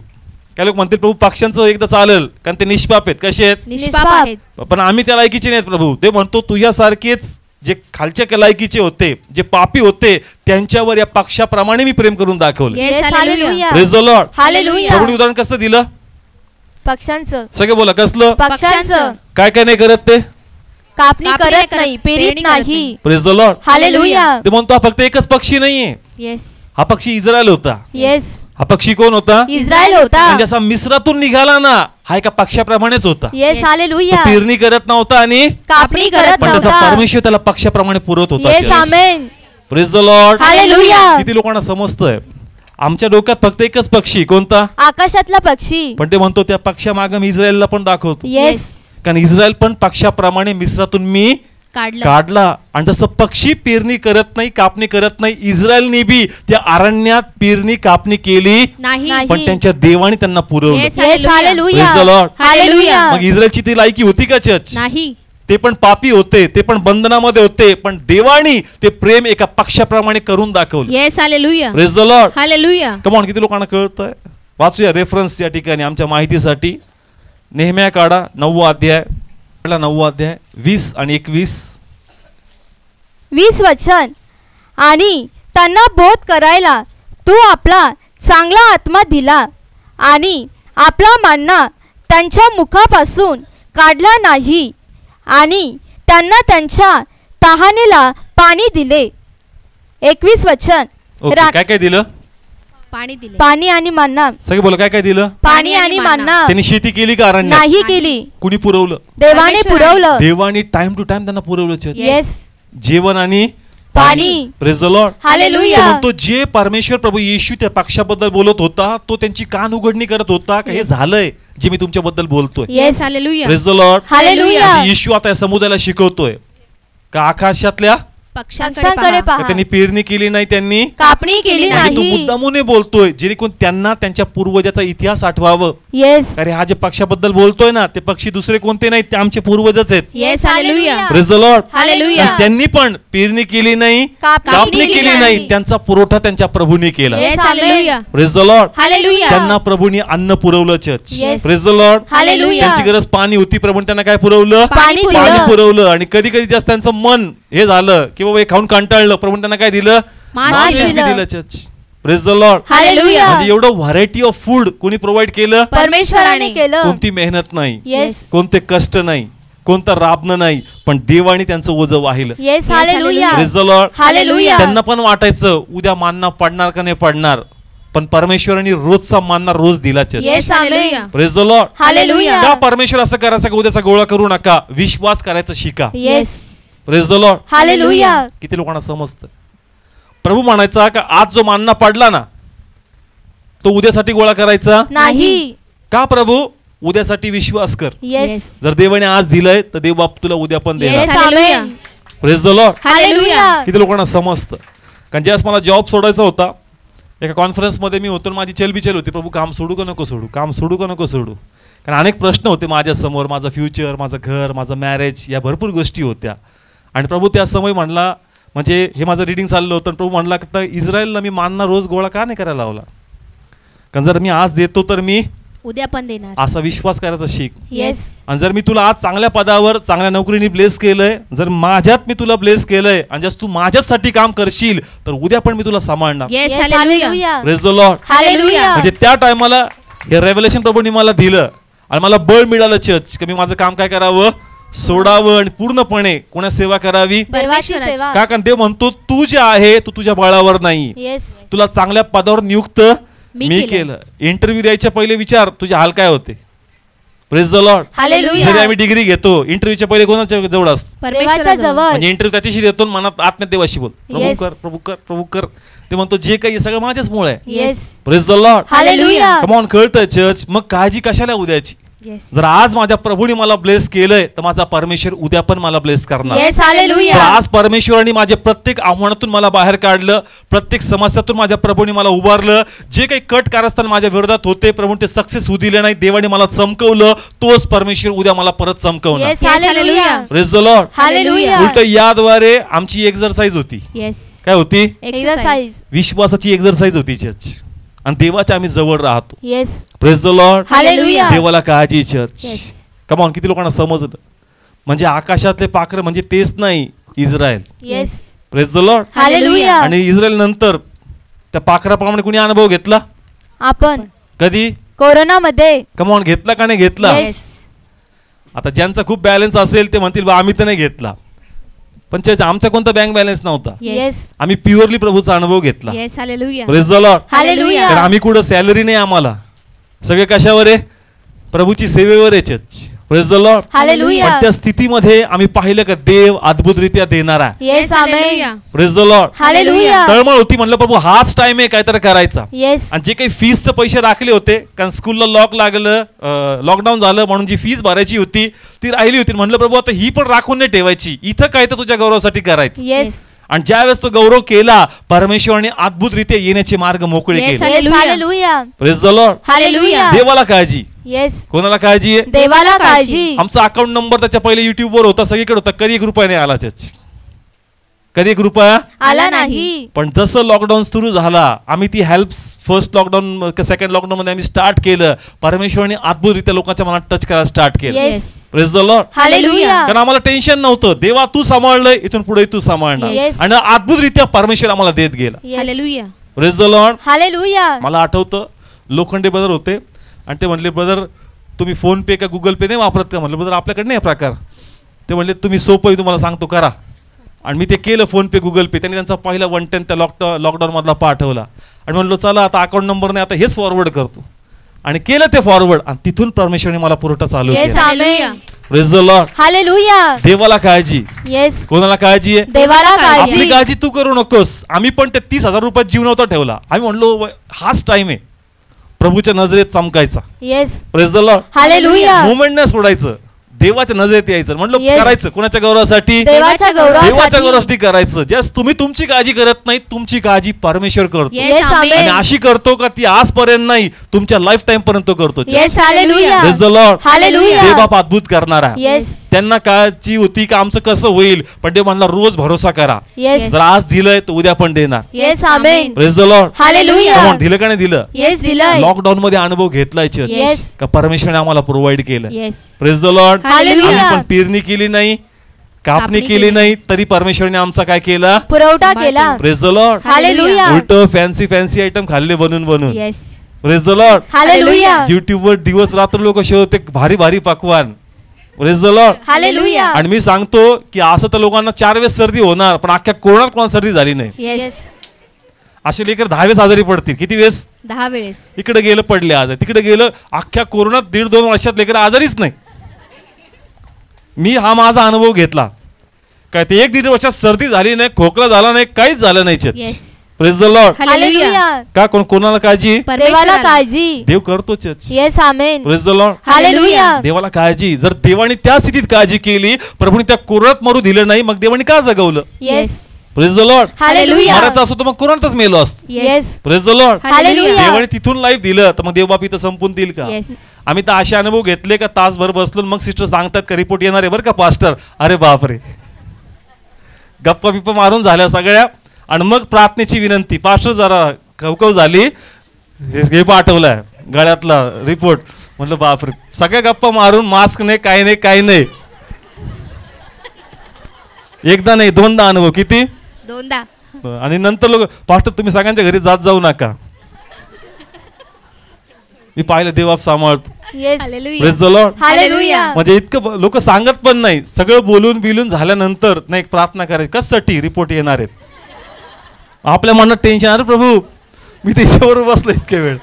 काय लोक म्हणतील प्रभू पक्षांचं एकदा चालेल कारण ते निष्पाप आहेत. कसे आहेत, निष्पाप आहेत. पण आम्ही त्या लायकीचे नाहीत प्रभू. ते म्हणतो तुझ्यासारखेच जे खालच्या लायकीचे होते, जे पापी होते, त्यांच्यावर या पक्षाप्रमाणे मी प्रेम करून दाखवलं. Yes, hallelujah. Praise the Lord. Hallelujah. प्रभूने उदाहरण कसं दिलं, पक्ष्यांचं. सगळे बोला कसलं, पक्ष्यांचं. काय काय नाही करत ते, कापणी करत नाही, पेरीत नाही. Praise the Lord. हालेलुया. ते म्हणतो हा फक्त एकच पक्षी नाहीये, येस. हा पक्षी इस्रायल होता. येस. हा पक्षी कोण होता, इस्रायल होता. म्हणजे असा मिस्रातून निघाला ना, हा एका पक्षाप्रमाणेच होता. येस. Yes. हालेलुया. तो पेरणी करत नव्हता आणि कापणी करत पण त्याचा नव्हता. परमेश्वर त्याला पक्षाप्रमाणे पुरवत होता. Yes. Amen. Praise the Lord. Hallelujah. किती लोकांना समजतंय, आमच्या डोक्यात फक्त एकच पक्षी कोणता, आकाशातला पक्षी. पण ते म्हणतो त्या पक्षामागे मी इस्रायलला पण दाखवतो. येस. कारण इस्रायल पण पक्षाप्रमाणे मिस्रातून मी काढला. आणि जसं पक्षी पेरणी करत नाही, कापणी करत नाही, इस्रायलने बी त्या अरण्यात पेरणी कापणी केली नाही. पण त्यांच्या देवाने त्यांना पुरवलं. Yes. Yes. Hallelujah. Praise the Lord. Hallelujah. मग इस्रायलची ती लायकी होती का चर्च, नाही. ते पण पापी होते, ते पण बंधनामध्ये होते, पण देवानी ते प्रेम एका पक्षाप्रमाणे करून दाखवलं. Yes. Hallelujah. Praise the Lord. Hallelujah. Come on, किती लोकांना कळतंय. वाचूया रेफरन्स या ठिकाणी आमच्या माहितीसाठी. नेहम्या काढा 9वा अध्याय, 9वा अध्याय 20 आणि 21. 20 वचन. आणि त्यांना बोध करायला तू आपला चांगला आत्मा दिला आणि आपला मन्ना त्यांच्या मुखापासून काढला नाही आणि त्यांना त्यांच्या तहानेला पाणी दिले. 21 वचन. ओके, काय काय दिलं, पाणी दिले. पाणी आणि मन्ना. सगळे बोला काय काय दिलं. पाणी आणि मन्ना. त्यांनी शेती केली का अरण्यात, नाही केली, कुणी पुरवलं, देवाने परमेश्वराने. पुरवलं. देवानी टाइम टू टाइम त्यांना पुरवलं. चर्च. येस. जेवण आणि पाणी. Praise the Lord. हालेलुया. म्हणतो जे परमेश्वर प्रभू येशू त्या पक्षाबद्दल बोलत होता तो त्यांची कान उघडणी करत होता का हे झालंय जे मी तुमच्याबद्दल बोलतोय. Yes hallelujah. Praise the Lord. Hallelujah. म्हणजे येशू आता या समुदायाला शिकवतोय का आकाशातल्या पक्षांकडे का त्यांनी पेरणी केली नाही, त्यांनी कापणी केली म्हणजे तो नाही. मुद्दामूने बोलतोय जेणेकरून त्यांना त्यांच्या पूर्वजाचा इतिहास आठवावं. येस. अरे हा जे पक्षाबद्दल बोलतोय ना ते पक्षी दुसरे कोणते नाही, ते आमचे पूर्वजच आहेत. Yes hallelujah. Praise the Lord. Hallelujah. आणि त्यांनी पण पेरणी केली नाही, कापणी केली नाही, त्यांचा पुरवठा त्यांच्या प्रभूने केला. Yes hallelujah. Praise the Lord. Hallelujah. त्यांना प्रभूने अन्न पुरवलं church. Yes. Praise the Lord. Hallelujah. त्यांची गरज पाणी होती, प्रभूने त्यांना काय पुरवलं, पाणी दिलं. पाणी पुरवलं. आणि कधी कधी जास्त त्यांचं मन हे झालं की बाबा हे खाऊन कंटाळलं, प्रभूने त्यांना काय दिलं, मांस मांस दिलं. दिलं church. Praise the Lord. Hallelujah. म्हणजे एवढं व्हरायटी ऑफ फूड कोणी प्रोव्हाइड केलं, परमेश्वराने केलं. कोणती मेहनत नाही, येस. कोणते कष्ट नाही, कोणतं राबणं नाही, पण देवाने त्यांचं ओझं वाहिलं. Yes. Hallelujah. Praise the Lord. Hallelujah. त्यांना पण वाटायचं उद्या मानना पडणार का नाही पडणार, पण परमेश्वराने रोजचा मानना रोज दिला church. Yes. Hallelujah. Praise the Lord. Hallelujah. का परमेश्वर असं करायचं का उद्याचा गोळा करू नका, विश्वास करायचं शिका. Yes. Praise the Lord. Hallelujah. किती लोकांना समजतं. प्रभू म्हणायचा का आज जो मानना पडला ना तो उद्यासाठी गोळा करायचा नाही. का प्रभू, उद्यासाठी विश्वास कर. येस. जर देवाने आज दिलंय तर देव बाप तुला उद्या पण येस देणार. Hallelujah. Praise the Lord. Hallelujah. किती लोकांना समजतं. कारण ज्यावेळेस मला जॉब सोडायचा होता, एका कॉन्फरन्समध्ये मी होतो, माझी चलबिचल होती, प्रभू काम सोडू का नको सोडू, काम सोडू का नको सोडू. कारण अनेक प्रश्न होते माझ्यासमोर, माझं फ्युचर, माझं घर, माझं मॅरेज, या भरपूर गोष्टी होत्या. आणि प्रभू त्या समय म्हणला, म्हणजे हे माझं रिडिंग चाललं होतं, प्रभू म्हणला तर इस्रायलला मी मानना रोज गोळा का नाही करायला लावला, कारण जर मी आज देतो तर मी उद्या पण देणार. असा विश्वास करायचा शिक. येस. आणि जर मी तुला आज चांगल्या पदावर चांगल्या नोकरीने ब्लेस केलंय, जर माझ्यात मी तुला ब्लेस केलंय आणि जर तू माझ्यासाठी काम करशील तर उद्या पण मी तुला सांभाळणार. Yes yes. Hallelujah. Hallelujah. Praise the Lord. Hallelujah. म्हणजे त्या टायमाला हे रेव्हलेशन प्रभूंनी मला दिलं आणि मला बळ मिळालं चर्च की मी माझं काम काय करावं, सोडावं आणि पूर्णपणे कोणा सेवा करावी. देवाची सेवा. का, कारण देव म्हणतो तू जे आहे तू तुझ्या बळावर नाही, येस. तुला चांगल्या पदावर नियुक्त मी मी केलं. इंटरव्ह्यू द्यायच्या पहिले विचार तुझे हाल काय होते. Praise the Lord. हालेलुया. जरी आम्ही डिग्री घेतो, इंटरव्ह्यूच्या पहिले कोणाच्या जवळ असतो, देवाच्या जवळ. म्हणजे इंटरव्ह्यू त्याच्याशी देतो, मनात आत्म्यात देवाशी बोल, प्रभू Yes. कर, प्रभू कर, प्रभू कर. ते म्हणतो जे काही हे सगळं माझ्याचमुळे आहे. Yes. Praise the Lord. Hallelujah. Come on, कळतं चर्च. मग काळजी कशाला उद्याची. येस. जर आज माझ्या प्रभूने मला ब्लेस केलंय तर माझा परमेश्वर उद्या पण मला ब्लेस करणार. येस. तर हालेलुया. आज परमेश्वराने माझ्या प्रत्येक आव्हानातून मला बाहेर काढलं, प्रत्येक समस्यातून माझ्या प्रभूने मला उभारलं. जे काही कट कारस्थान माझ्या विरोधात होते, प्रभूने ते सक्सेस होऊ दिले नाही, देवाने मला चमकवलं, तोच परमेश्वर उद्या मला परत चमकवणार. Yes. Hallelujah. Praise the Lord. Hallelujah. उलट याद्वारे आमची एक्झरसाइज होती. येस. काय होती, एक्सरसाइज. विश्वासाची एक्झरसाइज होती चर्च. आणि देवाच्या आम्ही जवळ राहतो. Yes. Praise the Lord. Hallelujah. देवाला काळजी चर्च. येस. कम ऑन, किती लोकांना समजलं. म्हणजे आकाशातले पाखरं म्हणजे तेच नाही Israel. Yes. Praise the Lord. Hallelujah. आणि इस्रायल नंतर त्या पाखराप्रमाणे कुणी अनुभव घेतला आपण कधी, कोरोनामध्ये. कम ऑन, घेतला का नाही घेतला. येस. आता ज्यांचा खूप बॅलन्स असेल ते म्हणतील बा आम्ही तर नाही घेतला, पण चर्च आमचा कोणता बँक बॅलन्स नव्हता. येस. आम्ही प्युअरली प्रभूचा अनुभव घेतला. Yes hallelujah. Praise the Lord. Hallelujah. कारण आम्ही कुठं सॅलरी नाही, आम्हाला सगळे कशावर आहे, प्रभूची सेवेवर आहे church. Praise the Lord. Hallelujah. पण त्या स्थितीमध्ये आम्ही पाहिलं का देव अद्भुतरित्या देणार आहे. Yes. Amen. Praise the Lord. Hallelujah. तळमळ होती, म्हणलं प्रभू हाच टाइम आहे काहीतरी करायचा. येस. आणि जे काही फीसचे पैसे राखले होते, कारण स्कूलला लॉक लागलं, लॉकडाऊन झालं म्हणून जी फीस भरायची होती ती राहिली होती. म्हणलं प्रभू आता ही पण राखून नाही ठेवायची, इथं काय तर तुझ्या गौरवासाठी करायचं. येस. आणि ज्यावेळेस तो गौरव केला, परमेश्वराने अद्भुतरित्या येण्याचे मार्ग मोकळे Yes, केले. Yes. Hallelujah. Praise the Lord. Hallelujah. देवाला काळजी. येस. कोणाला काळजी आहे. देवाला काळजी. आमचा अकाउंट नंबर त्याच्या पहिले युट्यूबवर होता, सगळीकडे होता, कधी एक रुपया नाही आला चर्च, कधी एक रुपया. आला नाही. पण जसं लॉकडाऊन सुरू झाला, आम्ही ती help first lockdown second lockdown मध्ये आम्ही स्टार्ट केलं. परमेश्वराने अद्भुतरित्या लोकांच्या मनात टच करायला स्टार्ट केलं. Yes. Praise the Lord. Hallelujah. कारण आम्हाला टेन्शन नव्हतं, देवा तू सांभाळलंय, इथून पुढे तू सांभाळणार. Yes. आणि अद्भुतरित्या परमेश्वर आम्हाला देत गेला. Yes. Hallelujah. Praise the Lord. Hallelujah. मला आठवतं लोखंडे ब्रदर होते आणि ते म्हणले ब्रदर तुम्ही फोन पे का गुगल पे नाही वापरत का. म्हणलं ब्रदर आपल्याकडे नाही प्रकार. ते म्हणले तुम्ही सोपं आहे तुम्हाला सांगतो करा. आणि मी ते केलं फोन पे गुगल पे. त्यांनी त्यांचा पहिला 110 त्या लॉकडाऊन मधला पाठवला आणि म्हणलो चला आता अकाउंट नंबर नाही, आता हेच फॉरवर्ड करतो. आणि केलं ते फॉरवर्ड आणि तिथून परमेश्वराने मला पुरवठा चालू येस केला. Amen. Praise the Lord. Hallelujah. देवाला काळजी. येस. कोणाला काळजी आहे? देवाला आपली काळजी. काळजी तू करू नकोस. आम्ही पण ते 30,000 रुपयात जीव नव्हता ठेवला. आम्ही म्हणलो हाच टाइम आहे प्रभूच्या नजरेत चमकायचा. Yes. Praise the Lord. Hallelujah. Movement नाही सोडायचं, देवाच्या नजरेत यायचं. म्हणलं Yes. करायचं कोणाच्या गौरवासाठी? देवाच्या देवाच्या गौरवासाठी. गौरवासाठी करायचं. जस्ट तुम्ही तुमची काळजी करत नाही, तुमची काळजी परमेश्वर करतो. Yes, येस आमेन. आणि आमेन. अशी करतो का ती आजपर्यंत नाही, तुमच्या लाईफ टाइम पर्यंत करतो. Yes hallelujah. Praise the Lord. Hallelujah. देव बाप अद्भुत करणारा. येस. त्यांना काळजी होती का आमचं कसं होईल, पण ते म्हणला रोज भरोसा करा. येस. जर आज दिलंय तर उद्या पण देणार. Yes amen. Praise the Lord. Hallelujah. Come on, दिलं का नाही दिलं? येस दिलंय. लॉकडाऊन मध्ये अनुभव घेतलाय church. येस. का परमेश्वराने आम्हाला प्रोव्हाइड केलं. Yes. Praise the Lord. Hallelujah. आम्ही पण पेरणी केली नाही, कापणी कापणी केली केली नाही, तरी परमेश्वराने आमचा काय केला? पुरवठा सांभाळ केला. केला. Praise the Lord. हालेलुया. उलट फॅन्सी आयटम खाल्ले बनून बनून. Yes. Praise the Lord. Hallelujah. YouTube वर दिवस रात्र लोक शोधते भारी भारी पकवान. Praise the Lord. हालेलुया. आणि मी सांगतो की असं तर लोकांना 4 वेळेस सर्दी होणार, पण अख्ख्या कोरोनात कोणाला सर्दी झाली नाही. येस. असे लेकर 10 वेळेस आजारी पडतील. किती वेळेस? 10 वेळेस. इकडे गेलं पडले आजारी, तिकडे गेलं, अख्ख्या कोरोनात 1.5-2 वर्षात लेकर आजारीच नाही. मी हा माझा अनुभव घेतला. काय ते 1-1.5 वर्षात सर्दी झाली नाही, खोकला झाला नाही, काहीच झालं नाही. Yes. Praise the Lord. Hallelujah. का कोणाला काळजी? देवाला परमेश्वराला. काळजी. देव करतो church. Yes amen. Praise the Lord. Hallelujah. देवाला काळजी. जर देवाने त्या स्थितीत काळजी केली, प्रभूने त्या कोरोनात मरू दिलं नाही, मग देवाने का जगवलं? Yes. Praise the Lord. Hallelujah. मरायचं असतो तर मग कोरोनातच मेलो असतो. Yes. Praise the Lord. Hallelujah. देवाने तिथून लाईफ दिलं तर मग देवबाप इथं संपून देईल का? येस. आम्ही तर असे अनुभव घेतले का तासभर बसलो मग सिस्टर सांगतात का रिपोर्ट येणार आहे बरं का पास्टर. अरे बापरे, गप्पा बिप्पा मारून झाल्या सगळ्या. आणि मग प्रार्थनेची विनंती. पास्टर जरा कवकव झाली, हे पाठवलंय गळ्यातला रिपोर्ट. म्हटलं बापरे, सगळ्या गप्पा मारून मास्क नाही, काही नाही, काही नाही. एकदा नाही 2दा अनुभव. किती? 2दा. आणि नंतर लोक पास्टर तुम्ही सगळ्यांच्या घरी जाऊ नका. मी पाहिलं देवाप सांभाळतो. Yes. Hallelujah. Praise the Lord. Hallelujah. म्हणजे इतकं लोक सांगत पण नाही, सगळं बोलून बिलून झाल्यानंतर नाही एक प्रार्थना करायची. कशासाठी? रिपोर्ट येणार आहेत. आपल्या मनात टेन्शन, अरे प्रभू मी त्याच्यावर बसलो इतक्या वेळ,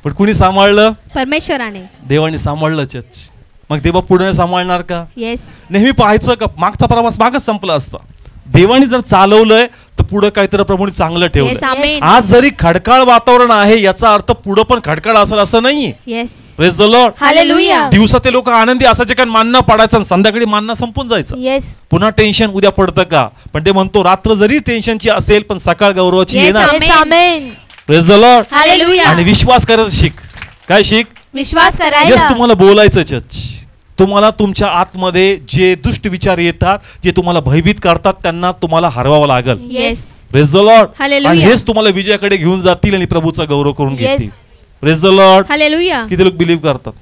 पण कुणी सांभाळलं? परमेश्वराने. देवाने सांभाळलं चर्च. मग देवा पुढे सांभाळणार का? येस. नेहमी पाहायचं का मागचा प्रवास मागच संपला असता. देवाने जर चालवलंय तर पुढे काहीतरी प्रभूने चांगलं येस ठेवलं. आमेन. आज जरी खडकाळ वातावरण आहे याचा अर्थ पुढं पण खडकाळ असेल असं नाहीये. Yes. Praise the Lord. Hallelujah. दिवसा ते लोक आनंदी असायचे कारण मानना पडायचं आणि संध्याकाळी मानना संपून जायचं. येस. पुन्हा टेन्शन उद्या पडतं का? पण ते म्हणतो रात्र जरी टेन्शनची असेल पण सकाळ गौरवाची Yes, येणार. amen. Yes amen. Praise the Lord. Hallelujah. आणि विश्वास करायचं शिक. काय शिक? विश्वास यस, करायला. तुम्हाला बोलायचं चर्च. तुम्हाला तुमच्या आतमध्ये जे दुष्ट विचार येतात, जे तुम्हाला भयभीत करतात, त्यांना तुम्हाला हरवावं लागेल. Yes. Praise the Lord. Hallelujah. आणि हेच तुम्हाला विजयाकडे घेऊन जातील आणि प्रभूचा गौरव करून Yes. घेतील. Praise the Lord. हालेलुया. किती लोक बिलीव्ह करतात?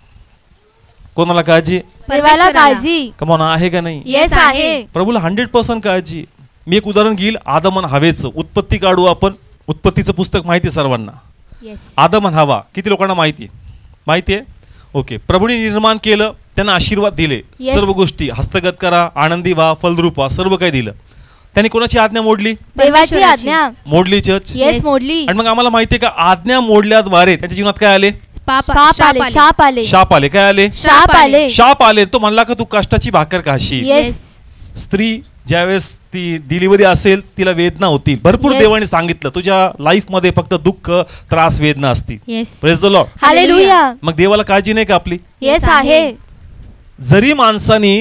कोणाला काळजी? देवाला काळजी. कमॉन, आहे का नाही? येस आहे. प्रभूला 100% काळजी. मी एक उदाहरण घेईल. आदम आणि हवेचं उत्पत्ती काढू आपण. उत्पत्तीचं पुस्तक माहिती आहे सर्वांना. येस. आदम आणि हवा किती लोकांना माहिती आहे? माहिती आहे? ओके. प्रभूने निर्माण केलं, त्यांना आशीर्वाद दिले. Yes. सर्व गोष्टी हस्तगत करा, आनंदी व्हा, फलद्रूप व्हा, सर्व काही दिलं. त्यांनी कोणाची आज्ञा मोडली? देवाची आज्ञा. मोडली चर्च. Yes Yes. मोडली. आणि मग आम्हाला माहिती आहे का आज्ञा मोडल्याद्वारे त्यांच्या जीवनात काय आले? पाप पाप आले. शाप आले. शाप आले. काय आले? शाप आले. शाप आले. तो म्हणला का तू कष्टाची भाकर खाशील. येस. स्त्री ज्यावेळेस ती डिलिव्हरी असेल तिला वेदना होतील. भरपूर Yes. देवाने सांगितलं तुझ्या लाईफ मध्ये फक्त दुःख, त्रास, वेदना असतील. Yes. Praise the Lord. Hallelujah. मग देवाला काळजी नाही का आपली? येस आहे. जरी माणसाने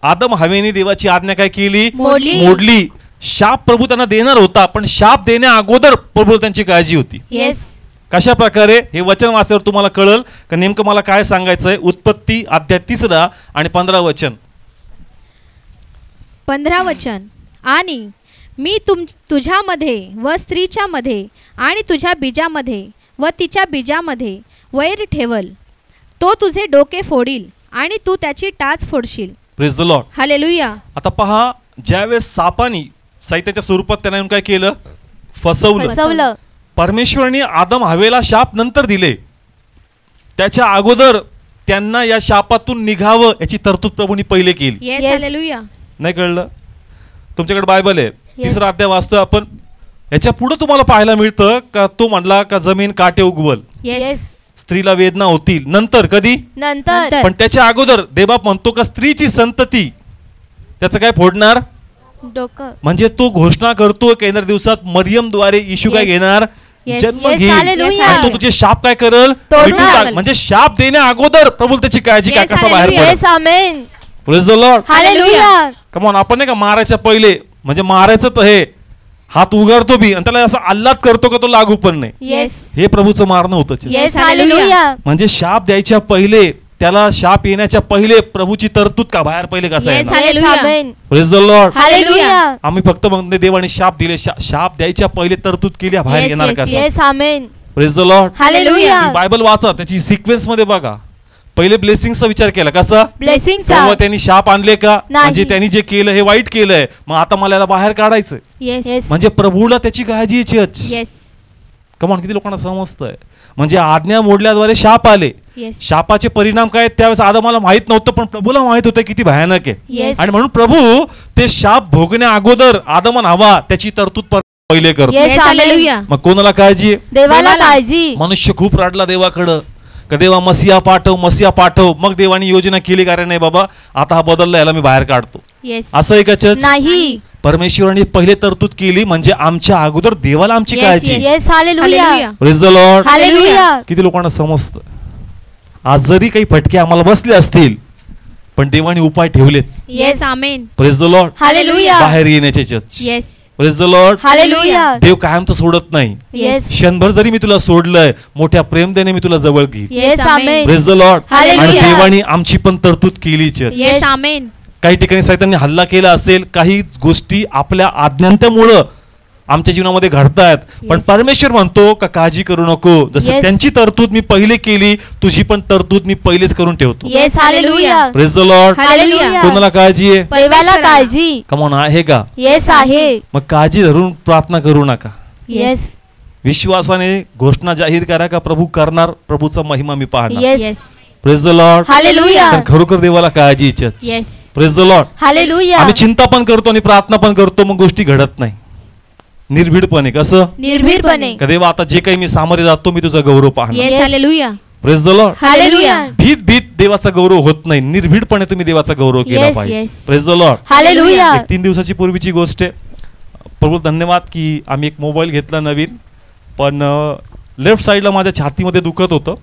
आदम हवेने देवाची आज्ञा काय केली? मोडली. शाप प्रभू त्यांना देणार होता, पण शाप देण्या अगोदर प्रभू त्यांची काळजी होती. येस. कशा प्रकारे? हे वचन वाचल्यावर तुम्हाला कळल का नेमकं मला काय सांगायचंय. उत्पत्ती अध्याय 3 आणि 15 वचन. 15 वचन. आणि मी तुझ्यामध्ये व स्त्रीच्या मध्ये आणि तुझ्या बीजामध्ये व तिच्या बीजामध्ये वैर ठेवल. तो तुझे डोके फोडील आणि तू त्याची टाच फोडशील. Praise the Lord. हालेलुया. आता पहा, ज्यावेळेस सापानी साहित्याच्या स्वरूपात त्यांना येऊन काय केलं? फसवलं. परमेश्वराने आदम हवेला शाप नंतर दिले. त्याच्या अगोदर त्यांना या शापातून निघावं याची तरतूद प्रभूने पहिले केली. येस. Yes. हालेलुया. नाही कळलं? तुमच्याकडे बायबल आहे. Yes. 3 अध्याय वाचतोय आपण. याच्या पुढे तुम्हाला पाहायला मिळतं का तो म्हणला का जमीन काटे उगवल. येस स्त्रीला वेदना होतील नंतर, कधी? नंतर. पण त्याच्या अगोदर देवबाप म्हणतो का स्त्रीची संतती त्याचं काय फोडणार? डोकं. म्हणजे तो घोषणा करतो की येणाऱ्या दिवसात मरियमद्वारे येशू काय घेणार? जन्म Yes, घेईल hallelujah. आणि तो तुझे शाप काय करल? तोडणार. मिटून टाक. म्हणजे शाप देण्या अगोदर प्रभू त्याची काळजी काय Yes, कसा बाहेर hallelujah. पडेल. Yes amen. Praise the Lord. Hallelujah. Come on, आपण नाही का मारायच्या पहिले म्हणजे मारायचं तर हे हात उगारतो बी आणि त्याला असं आल्लाद करतो का तो लागू पण नाही. येस. हे प्रभूचं मारणं होतं. Yes hallelujah. हालेलुया. म्हणजे शाप द्यायच्या पहिले, त्याला शाप येण्याच्या पहिले प्रभूची तरतूद का बाहेर पहिले कसं Yes, येणार? hallelujah. Yes amen. Praise the Lord. Hallelujah. आम्ही फक्त म्हणतो देवाने शाप दिले, शाप द्यायच्या पहिले तरतूद केली, बाहेर Yes, येणार yes, कसं? Yes amen. Praise the Lord. Hallelujah. तुम्ही बायबल वाचा, त्याची सिक्वेन्स मध्ये बघा. पहिले ब्लेसिंगचा विचार केला कसा? ब्लेसिंग तेव्हा त्यांनी शाप आणले का? नाही. म्हणजे त्यांनी जे केलं हे वाईट केलंय, मग आता मला याला बाहेर काढायचं. Yes Yes. म्हणजे प्रभूला त्याची काळजी यायची. येस कमान, किती लोकांना समजतंय? म्हणजे आज्ञा मोडल्याद्वारे शाप आले. येस शापाचे परिणाम काय त्यावेळेस आदमाला माहित नव्हतं, पण प्रभूला माहित होतं किती भयानक आहे. येस आणि म्हणून प्रभू ते शाप भोगण्या अगोदर आदमन हवा त्याची तरतूद पहिले करतो. Yes, yes hallelujah. मग कोणाला काळजी आहे? देवाला काळजी. मनुष्य खूप रडला देवाकडं का देवा मसिया पाठव, मसिया पाठव. मग देवानी योजना केली का रे नाही बाबा आता हा बदलला, याला मी बाहेर काढतो. येस असं आहे का चर्च? नाही. परमेश्वराने पहिले तरतूद केली म्हणजे आमच्या अगोदर देवाला आमची Yes, काळजी. yes. Yes hallelujah. Hallelujah. Praise the Lord. Hallelujah. किती लोकांना समजतं? आज जरी काही फटके आम्हाला बसले असतील पण देवाने उपाय ठेवलेत. Yes amen. Praise the Lord. Hallelujah. बाहेर येण्याचे church. Yes praise the Lord. Hallelujah. देव कायमचं सोडत नाही. येस. क्षणभर जरी मी तुला सोडलंय, मोठ्या प्रेमतेने मी तुला जवळ घेईन. Yes amen. Praise the Lord. Hallelujah. आणि देवाने आमची पण तरतूद केली चर्च. येस आमेन. काही ठिकाणी सैतानने हल्ला केला असेल, काही गोष्टी आपल्या अज्ञानतेमुळं आमच्या जीवनामध्ये घडतायत, पण Yes. परमेश्वर म्हणतो का काळजी करू नको. जसं Yes. त्यांची तरतूद मी पहिले केली, तुझी पण तरतूद मी पहिलेच करून ठेवतो. Yes hallelujah. Praise the Lord. Hallelujah. कोणाला काळजी आहे? देवाला काळजी. कमॉन, आहे का? येस आहे. मग काळजी धरून प्रार्थना करू नका. येस. विश्वासाने घोषणा जाहीर करा का प्रभू करणार, प्रभूचा महिमा मी पाहणार. Yes. Yes praise the Lord. Hallelujah. तर खरोखर देवाला काळजी इच्छा. Yes praise the Lord. Hallelujah. आम्ही चिंता पण करतो आणि प्रार्थना पण करतो, मग गोष्टी घडत नाही. निर्भीडपणे कसं? निर्भीडपणे. का देवा आता जे काही मी सामोरे जातो मी तुझा गौरव पाहणार. Yes Yes. Hallelujah. Praise the Lord. Hallelujah. भीत भीत देवाचा गौरव होत नाही, निर्भीडपणे तुम्ही देवाचा गौरव केला Yes, पाहिजे. yes. Praise the Lord. Hallelujah. 3 दिवसाची पूर्वीची गोष्ट आहे. प्रभू धन्यवाद की आम्ही एक मोबाईल घेतला नवीन, पण लेफ्ट साईडला माझ्या छातीमध्ये दुखत होतं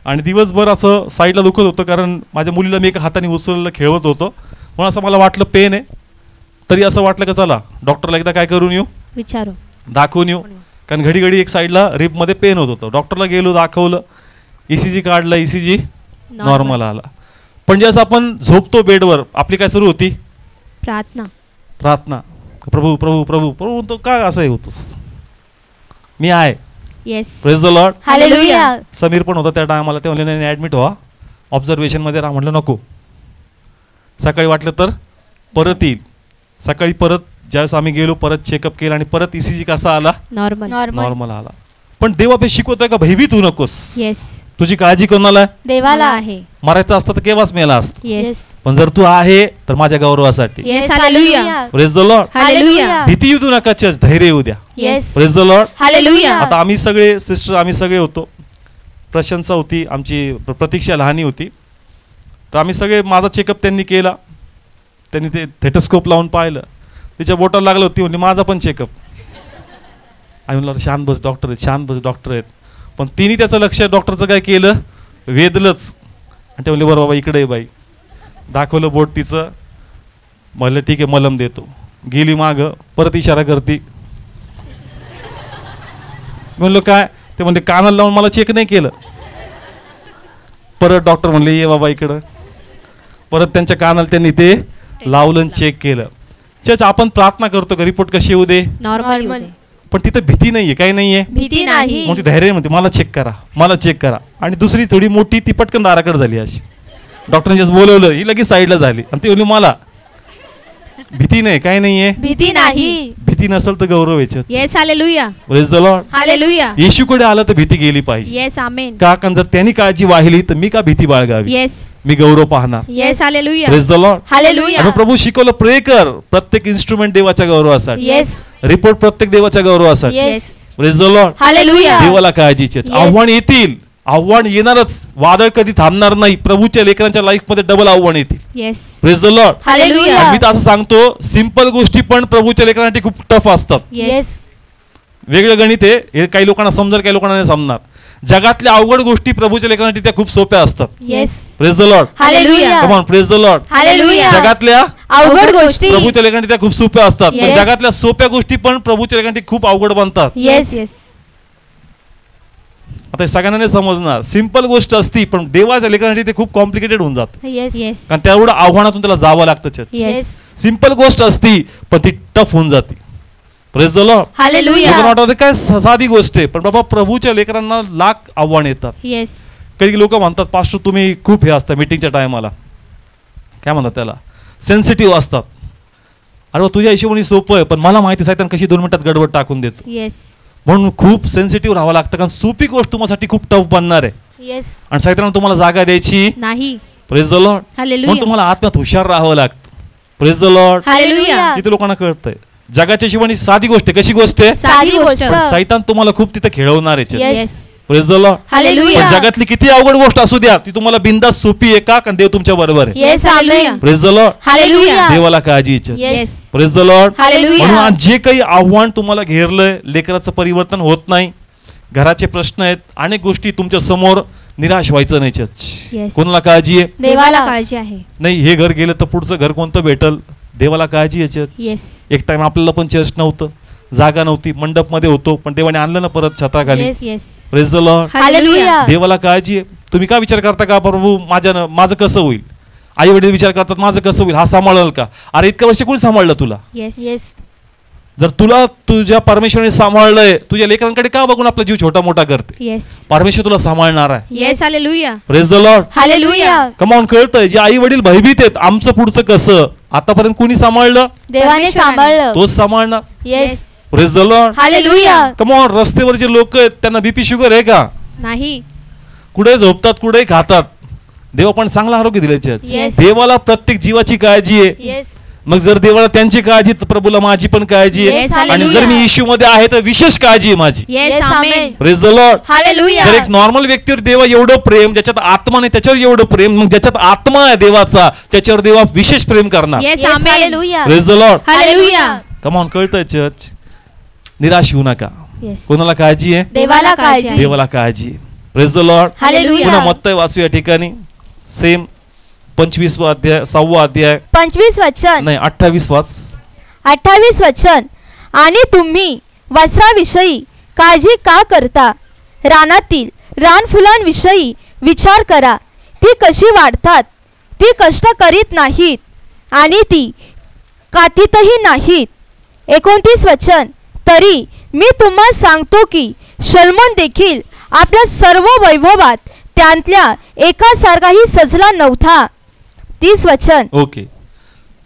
आणि दिवसभर असं साईडला दुखत होतं, कारण माझ्या मुलीला मी एका हाताने उचललं खेळवत होतो, म्हणून असं मला वाटलं पेन आहे. तरी असं वाटलं का चला डॉक्टरला एकदा काय करून येऊ, विचारू. दाखवून येऊ, कारण घडी घडी एक साईडला रिबमध्ये पेन होत होतं. डॉक्टरला गेलो, दाखवलं, ECG काढलं, ECG नॉर्मल आला. पण ज्यावेळेस आपण झोपतो बेडवर आपली काय सुरू होती? प्रार्थना. प्रार्थना. प्रभू प्रभू प्रभू प्रभू, तो का असं होतोस? मी आहे. Yes praise the Lord. Hallelujah. Sameer पण होता त्या टायमाला, ते म्हणले नाही ॲडमिट व्हा, ऑब्झर्वेशनमध्ये राहा. म्हटलं नको, सकाळी वाटलं तर परत येईल. सकाळी परत ज्यावेळेस आम्ही गेलो, परत चेकअप केलं आणि परत ECG कसा आला? नॉर्मल. नॉर्मल. नॉर्मल आला. पण देव आपल्याला शिकवतोय का भयभीत होऊ नकोस. येस तुझी काळजी कोणाला आहे? देवाला आहे. मरायचं असतं तर केव्हाच मेला असतं, येस पण जर तू आहे तर माझ्या गौरवासाठी. Yes hallelujah. Praise the Lord. Hallelujah. भीती येऊ देऊ नका चर्च, धैर्य येऊ द्या. Yes. Praise the Lord. Hallelujah. आता आम्ही सगळे सिस्टर, आम्ही सगळे होतो. प्रशंसा होती आमची, प्रतीक्षा लहानी होती, तर आम्ही सगळे, माझा चेकअप त्यांनी केला. त्यांनी ते थेटोस्कोप लावून पाहिलं, तिच्या बोटाला लागलं होती, म्हणजे माझा पण चेकअप. आम्ही म्हणलं शांत बस डॉक्टर आहेत, शांत बस डॉक्टर आहेत. पण तिने त्याचं लक्ष डॉक्टरचं काय केलं, वेधलंच. आणि ते म्हणले बरं बाबा इकडे बाई, दाखवलं बोट तिचं. म्हणलं ठीक आहे मलम देतो. गेली मागं, परत इशारा करती. म्हणलं काय? ते म्हणले कानाला लावून मला चेक नाही केलं. परत डॉक्टर म्हणले ये बाबा इकडं. परत त्यांच्या कानाला त्यांनी ते लावलं, चेक केलं. चच आपण प्रार्थना करतो का रिपोर्ट कशी येऊ दे, नॉर्मल. पण तिथं भीती नाहीये, काही नाहीये. भीती नाही. मग ती धैर्य म्हणते मला चेक करा, मला चेक करा. आणि दुसरी थोडी मोठी ती पटकन दाराकडे झाली. अशी डॉक्टरने जसं बोलवलं ही लगेच साईडला झाली आणि ती म्हणली मला भीती नाही, काही नाहीये. भीती नाही. भीती भीती नसेल तर गौरव याच्यात. Yes hallelujah. Praise the Lord. Hallelujah. येशूकडे आलं तर भीती गेली पाहिजे. Yes amen. का कारण जर त्यांनी काळजी वाहिली तर मी का भीती बाळगावी. येस. मी गौरव पाहणार. Yes hallelujah. Praise the Lord. Hallelujah. आणि प्रभू शिकवलं प्रे कर प्रत्येक इन्स्ट्रुमेंट देवाच्या गौरवासाठी. येस. रिपोर्ट प्रत्येक देवाच्या गौरवासाठी. Yes. Praise the Lord. Hallelujah. देवाला काळजीचे Yes. आव्हान येतील, आव्हान येणारच, वादळ कधी थांबणार नाही. प्रभूच्या लेकरांच्या लाईफ मध्ये डबल आव्हान येतील. Yes. Praise the Lord. Hallelujah. आणि मी तर असं सांगतो सिंपल गोष्टी पण प्रभूच्या लेकरांसाठी खूप टफ असतात. येस. वेगळं गणित आहे हे, काही लोकांना समजेल काही लोकांना नाही समजणार. जगातल्या अवघड गोष्टी प्रभूच्या लेकरांसाठी त्या खूप सोप्या असतात. Yes. Praise the Lord. Hallelujah. Come on praise the Lord. Hallelujah. जगातल्या अवघड गोष्टी प्रभूच्या लेकरांसाठी त्या खूप सोप्या असतात, पण Yes. जगातल्या सोप्या गोष्टी पण प्रभूच्या लेकरांसाठी खूप अवघड बनतात. येस. येस. आता हे सगळ्यांना नाही समजणार. सिंपल गोष्ट असती पण देवाच्या लेकरांसाठी ते खूप कॉम्प्लिकेटेड होऊन जात, येस. येस. कारण तेवढं आव्हानातून त्याला जावं लागतं. येस. सिंपल गोष्ट असती पण ती टफ होऊन जाते. Praise the Lord. हालेलुया. लोकांना वाटतं काय साधी गोष्ट आहे, पण बाबा प्रभूच्या लेकरांना लाख आव्हान येतात. येस. काही लोक म्हणतात पास्टर तुम्ही खूप हे असता मीटिंगच्या टायमाला, काय म्हणतात त्याला, सेन्सिटिव्ह असतात. अरे तुझ्या हिशोबाने सोपं आहे, पण मला माहिती आहे कशी 2 मिनिटात गडबड टाकून देतो. येस. म्हणून खूप सेन्सिटिव्ह राहावं लागतं, कारण सोपी गोष्ट तुम्हासाठी खूप टफ बनणार आहे. येस. आणि सैतानाने तुम्हाला जागा द्यायची नाही. Praise the Lord. हालेलुया. म्हणून तुम्हाला आत्म्यात हुशार राहावं लागतं. Praise the Lord. हालेलुया. किती लोकांना कळतंय जगाच्या हिशोबाने साधी गोष्ट आहे. कशी गोष्ट आहे, साधी गोष्ट. पण सैतान तुम्हाला खूप तिथे खेळवणार आहे. Yes. Yes. Praise the Lord. Hallelujah. पण जगातली किती अवघड गोष्ट असू द्या ती तुम्हाला बिंदास सोपी आहे का, कारण देव तुमच्या बरोबर आहे. Yes. Amen. Praise the Lord. Hallelujah. देवाला काळजी इच्छा. Yes. Praise the Lord. Hallelujah. म्हणून आज जे काही आव्हान तुम्हाला घेरलंय, लेकराचं परिवर्तन होत नाही, घराचे प्रश्न आहेत, अनेक गोष्टी तुमच्या समोर, निराश व्हायचं नाही. Yes. कोणाला काळजी आहे, देवाला काळजी आहे. नाही हे घर गेलं तर पुढचं घर कोणतं भेटल, देवाला काळजी याच्यात. येस. एक टाइम आपल्याला पण चर्च नव्हतं, जागा नव्हती, मंडप मध्ये होतो, पण देवाने आणलं ना परत छताखाली. Yes. Yes. Praise the Lord. Hallelujah. देवाला काळजी आहे. तुम्ही काय विचार करता का प्रभू माझं कसं होईल, आई वडील विचार करतात माझं कसं होईल, हा सांभाळल का. अरे इतक्या वर्ष कोणी सांभाळलं तुला. येस. येस. जर तुला तुझ्या परमेश्वराने सांभाळलंय, तुझ्या लेकरांकडे का बघून आपला जीव छोटा मोठा करते. येस. परमेश्वर तुला सांभाळणार आहे. Yes. Hallelujah. Praise the Lord. Hallelujah. Come on. कळतंय जे आई वडील भयभीत आहेत आमचं पुढचं कसं, आतापर्यंत कुणी सांभाळलं, देवाने सांभाळलं. तोच सांभाळणार. Yes. Praise the Lord. Hallelujah. Come on. रस्त्यावर जे लोक आहेत त्यांना बीपी शुगर आहे का, नाही. कुठे झोपतात कुठे खातात, देवा पण चांगलं आरोग्य दिल्याचे. Yes. देवाला प्रत्येक जीवाची काळजी आहे. येस. मग जर देवाला त्यांची काळजी तर प्रभूला माझी पण काळजी आहे. Yes, आणि hallelujah. जर मी येशू मध्ये आहे तर विशेष काळजी आहे माझी. Yes. Yes, amen. Amen. Praise the Lord. Hallelujah. जर एक नॉर्मल व्यक्तीवर देवा एवढं प्रेम, ज्याच्यात आत्मा नाही त्याच्यावर एवढं प्रेम, मग ज्याच्यात आत्मा आहे देवाचा त्याच्यावर देवा विशेष प्रेम करणार. Yes. Yes, amen. Hallelujah. Praise the Lord. Hallelujah. Come on. कळतंय चर्च, निराश होऊ नका. येस. कोणाला काळजी आहे, देवाला काळजी. देवाला काळजी आहे. Praise the Lord. हालेलुया. पुन्हा मत्तय वाचू या ठिकाणी, सेम 25वा अध्याय 6वा अध्याय 25 वचन. नाही 28 वाच. 28 वचन. आणि तुम्ही वस्त्राविषयी काळजी का करता, रानातील रानफुलांविषयी विचार करा, ती कशी वाढतात, ती कष्ट करीत नाहीत आणि ती कातीतही नाहीत. 29 वचन. तरी मी तुम्हाला सांगतो की शल्मोन देखील आपल्या सर्व वैभवात त्यांतल्या एकासारखाही सजला नव्हता. 30 वचन. ओके,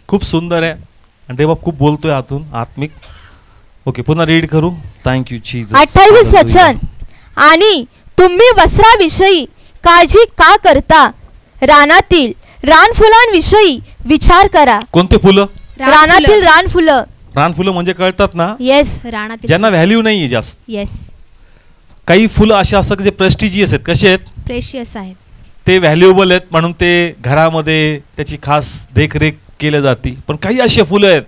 खूप सुंदर आहे आणि देवा खूप बोलतोय आतून आत्मिक. ओके, पुन्हा रीड करू. Thank you Jesus. 28 वचन. आणि तुम्ही वस्त्राविषयी काळजी का करता, रानातील रानफुलांविषयी विचार करा. कोणते फुलं, रानातील रानफुलं. रानफुलं म्हणजे कळतात ना, येस. रानातील. ज्यांना व्हॅल्यू नाहीये जास्त. येस. काही फुलं असे असतात जे प्रेस्टिजियस आहेत. कसे आहेत, प्रेशियस आहेत. ते व्हॅल्युएबल आहेत म्हणून ते घरामध्ये त्याची खास देखरेख केली जाते. पण काही असे फुलं आहेत